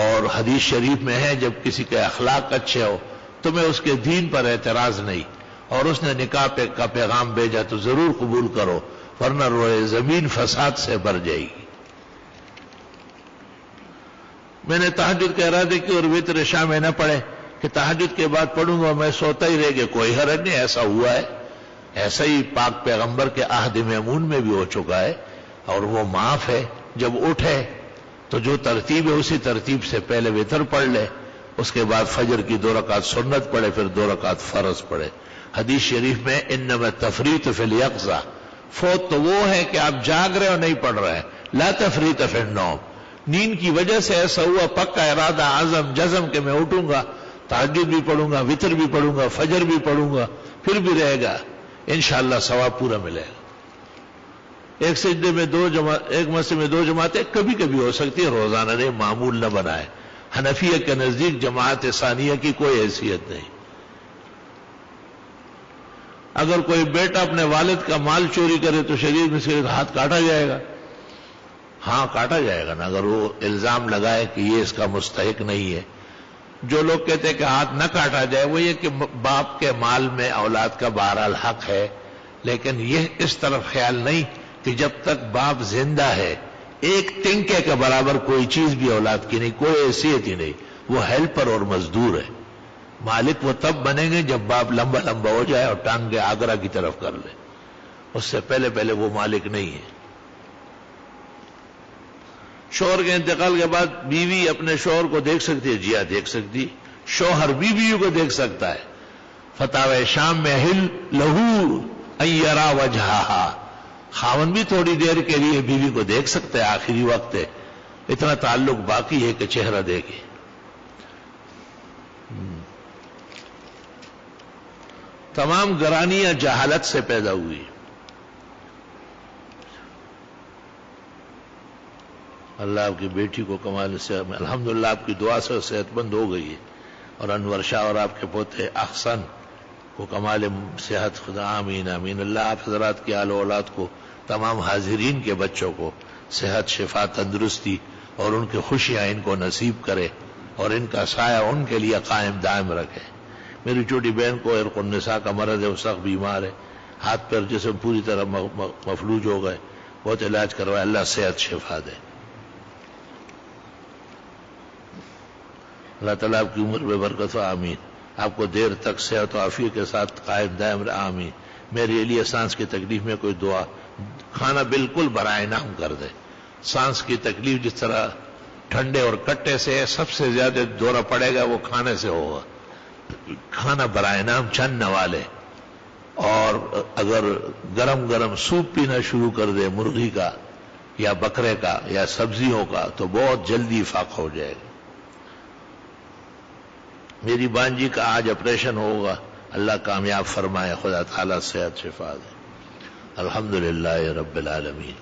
اور حدیث شریف میں ہے جب کسی کے اخلاق اچھے ہو تمہیں اس کے دین پر اعتراض نہیں، اور اس نے نکاح کا پیغام بھیجا تو ضرور قبول کرو، ورنہ روئے زمین فساد سے بھر جائے گی. میں نے تہجد کا ارادہ کیا اور وتر عشاء میں نہ پڑھے کہ تہجد کے بعد پڑھوں گا، میں سوتا ہی رہ گیا. کوئی حرج نہیں، ایسا ہوا ہے. ایسا ہی پاک پیغمبر کے عہد میمون میں بھی ہو چکا ہے، اور وہ معاف ہے. جب اٹھے تو جو ترتیب ہے اسی ترتیب سے پہلے وتر پڑھ لے، اس کے بعد فجر کی 2 رکعت سنت پڑھے، پھر 2 رکعت فرض پڑھے. حدیث شریف میں انما التفریط فی الیقظہ، فوت تو وہ ہے کہ آپ جاگ رہے اور نہیں پڑھ رہے ہیں. لا تفریط فی النوم، نیند کی وجہ سے ایسا ہوا، پکا ارادہ عزم جزم کہ میں اٹھوں گا، تہجد بھی پڑھوں گا، وتر بھی پڑھوں گا، فجر بھی پڑھوں گا، پھر بھی رہے گا، انشاءاللہ ثواب پورا ملے گا. ایک سجدے میں ایک مسجد میں 2 جماعتیں کبھی کبھی ہو سکتی ہے، روزانہ نہیں، معمول نہ بنائے. حنفیہ کے نزدیک جماعت ثانیہ کی کوئی حیثیت نہیں. اگر کوئی بیٹا اپنے والد کا مال چوری کرے تو شریعت میں اس کے ہاتھ کاٹا جائے گا. ہاں کاٹا جائے گا نا، اگر وہ الزام لگائے کہ یہ اس کا مستحق نہیں ہے. جو لوگ کہتے ہیں کہ ہاتھ نہ کاٹا جائے وہ یہ کہ باپ کے مال میں اولاد کا بہرحال حق ہے، لیکن یہ اس طرف خیال نہیں کہ جب تک باپ زندہ ہے ایک تنکے کے برابر کوئی چیز بھی اولاد کی نہیں، کوئی حیثیت ہی نہیں. وہ ہیلپر اور مزدور ہے. مالک وہ تب بنیں گے جب باپ لمبا لمبا ہو جائے اور ٹانگے آگرہ کی طرف کر لے. اس سے پہلے وہ مالک نہیں ہے. شوہر کے انتقال کے بعد بیوی اپنے شوہر کو دیکھ سکتی ہے؟ جی ہاں دیکھ سکتی. شوہر بیوی کو دیکھ سکتا ہے. فتاوی شام میں ہل لہو ان یرا وجہہا، خاون بھی تھوڑی دیر کے لیے بیوی کو دیکھ سکتا ہے، آخری وقت ہے، اتنا تعلق باقی ہے کہ چہرہ دیکھے. تمام گرانیاں جہالت سے پیدا ہوئی. اللہ آپ کی بیٹی کو کمال سے الحمدللہ آپ کی دعا سے صحت مند ہو گئی ہے، اور انور شاہ اور آپ کے پوتے احسن کو کمال صحت خدا. آمین آمین. اللہ آپ حضرات کی آل و اولاد کو، تمام حاضرین کے بچوں کو صحت، شفا، تندرستی اور ان کی خوشیاں ان کو نصیب کرے، اور ان کا سایہ ان کے لیے قائم دائم رکھے. میری چھوٹی بہن کو عرق النساء کا مرض ہے، وہ سخت بیمار ہے، ہاتھ پیر جسم پوری طرح مفلوج ہو گئے، بہت علاج کروائے. اللہ صحت شفا دے. اللہ تعالیٰ آپ کی عمر میں برکت ہو. آمین. آپ کو دیر تک صحت و عافیت کے ساتھ قائم دائم رہے. آمین. میرے لیے سانس کی تکلیف میں کوئی دعا، کھانا بالکل برائے نام کر دے. سانس کی تکلیف جس طرح ٹھنڈے اور کٹے سے سب سے زیادہ دورہ پڑے گا وہ کھانے سے ہوگا. کھانا برائے نام چند نوالے، اور اگر گرم گرم سوپ پینا شروع کر دے مرغی کا یا بکرے کا یا سبزیوں کا تو بہت جلدی فاقہ ہو جائے گا. میری بانجی کا آج آپریشن ہوگا، اللہ کامیاب فرمائے، خدا تعالیٰ صحت شفا دے. الحمدللہ رب العالمین.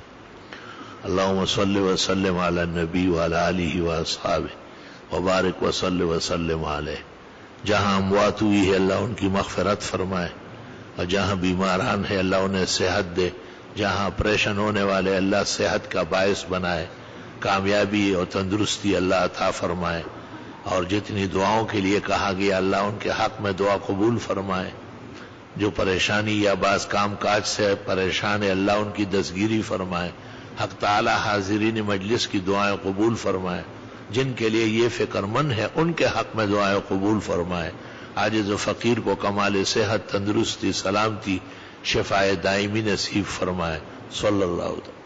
اللہم صلی وسلم علی النبی وعلی آلہ واصحابہ وبارک وصلی وسلم علیہ. جہاں اموات ہوئی ہے اللہ ان کی مغفرت فرمائے، اور جہاں بیماران ہے اللہ انہیں صحت دے. جہاں آپریشن ہونے والے اللہ صحت کا باعث بنائے، کامیابی اور تندرستی اللہ عطا فرمائے. اور جتنی دعاؤں کے لیے کہا گیا اللہ ان کے حق میں دعا قبول فرمائے. جو پریشانی یا بعض کام کاج سے پریشان ہے اللہ ان کی دستگیری فرمائے. حق تعالی حاضرین مجلس کی دعائیں قبول فرمائے. جن کے لیے یہ فکر مند ہے ان کے حق میں دعائیں قبول فرمائے. عاجز و فقیر کو کمال صحت، تندرستی، سلامتی، شفائے دائمی نصیب فرمائے. صلی اللہ علیہ وسلم.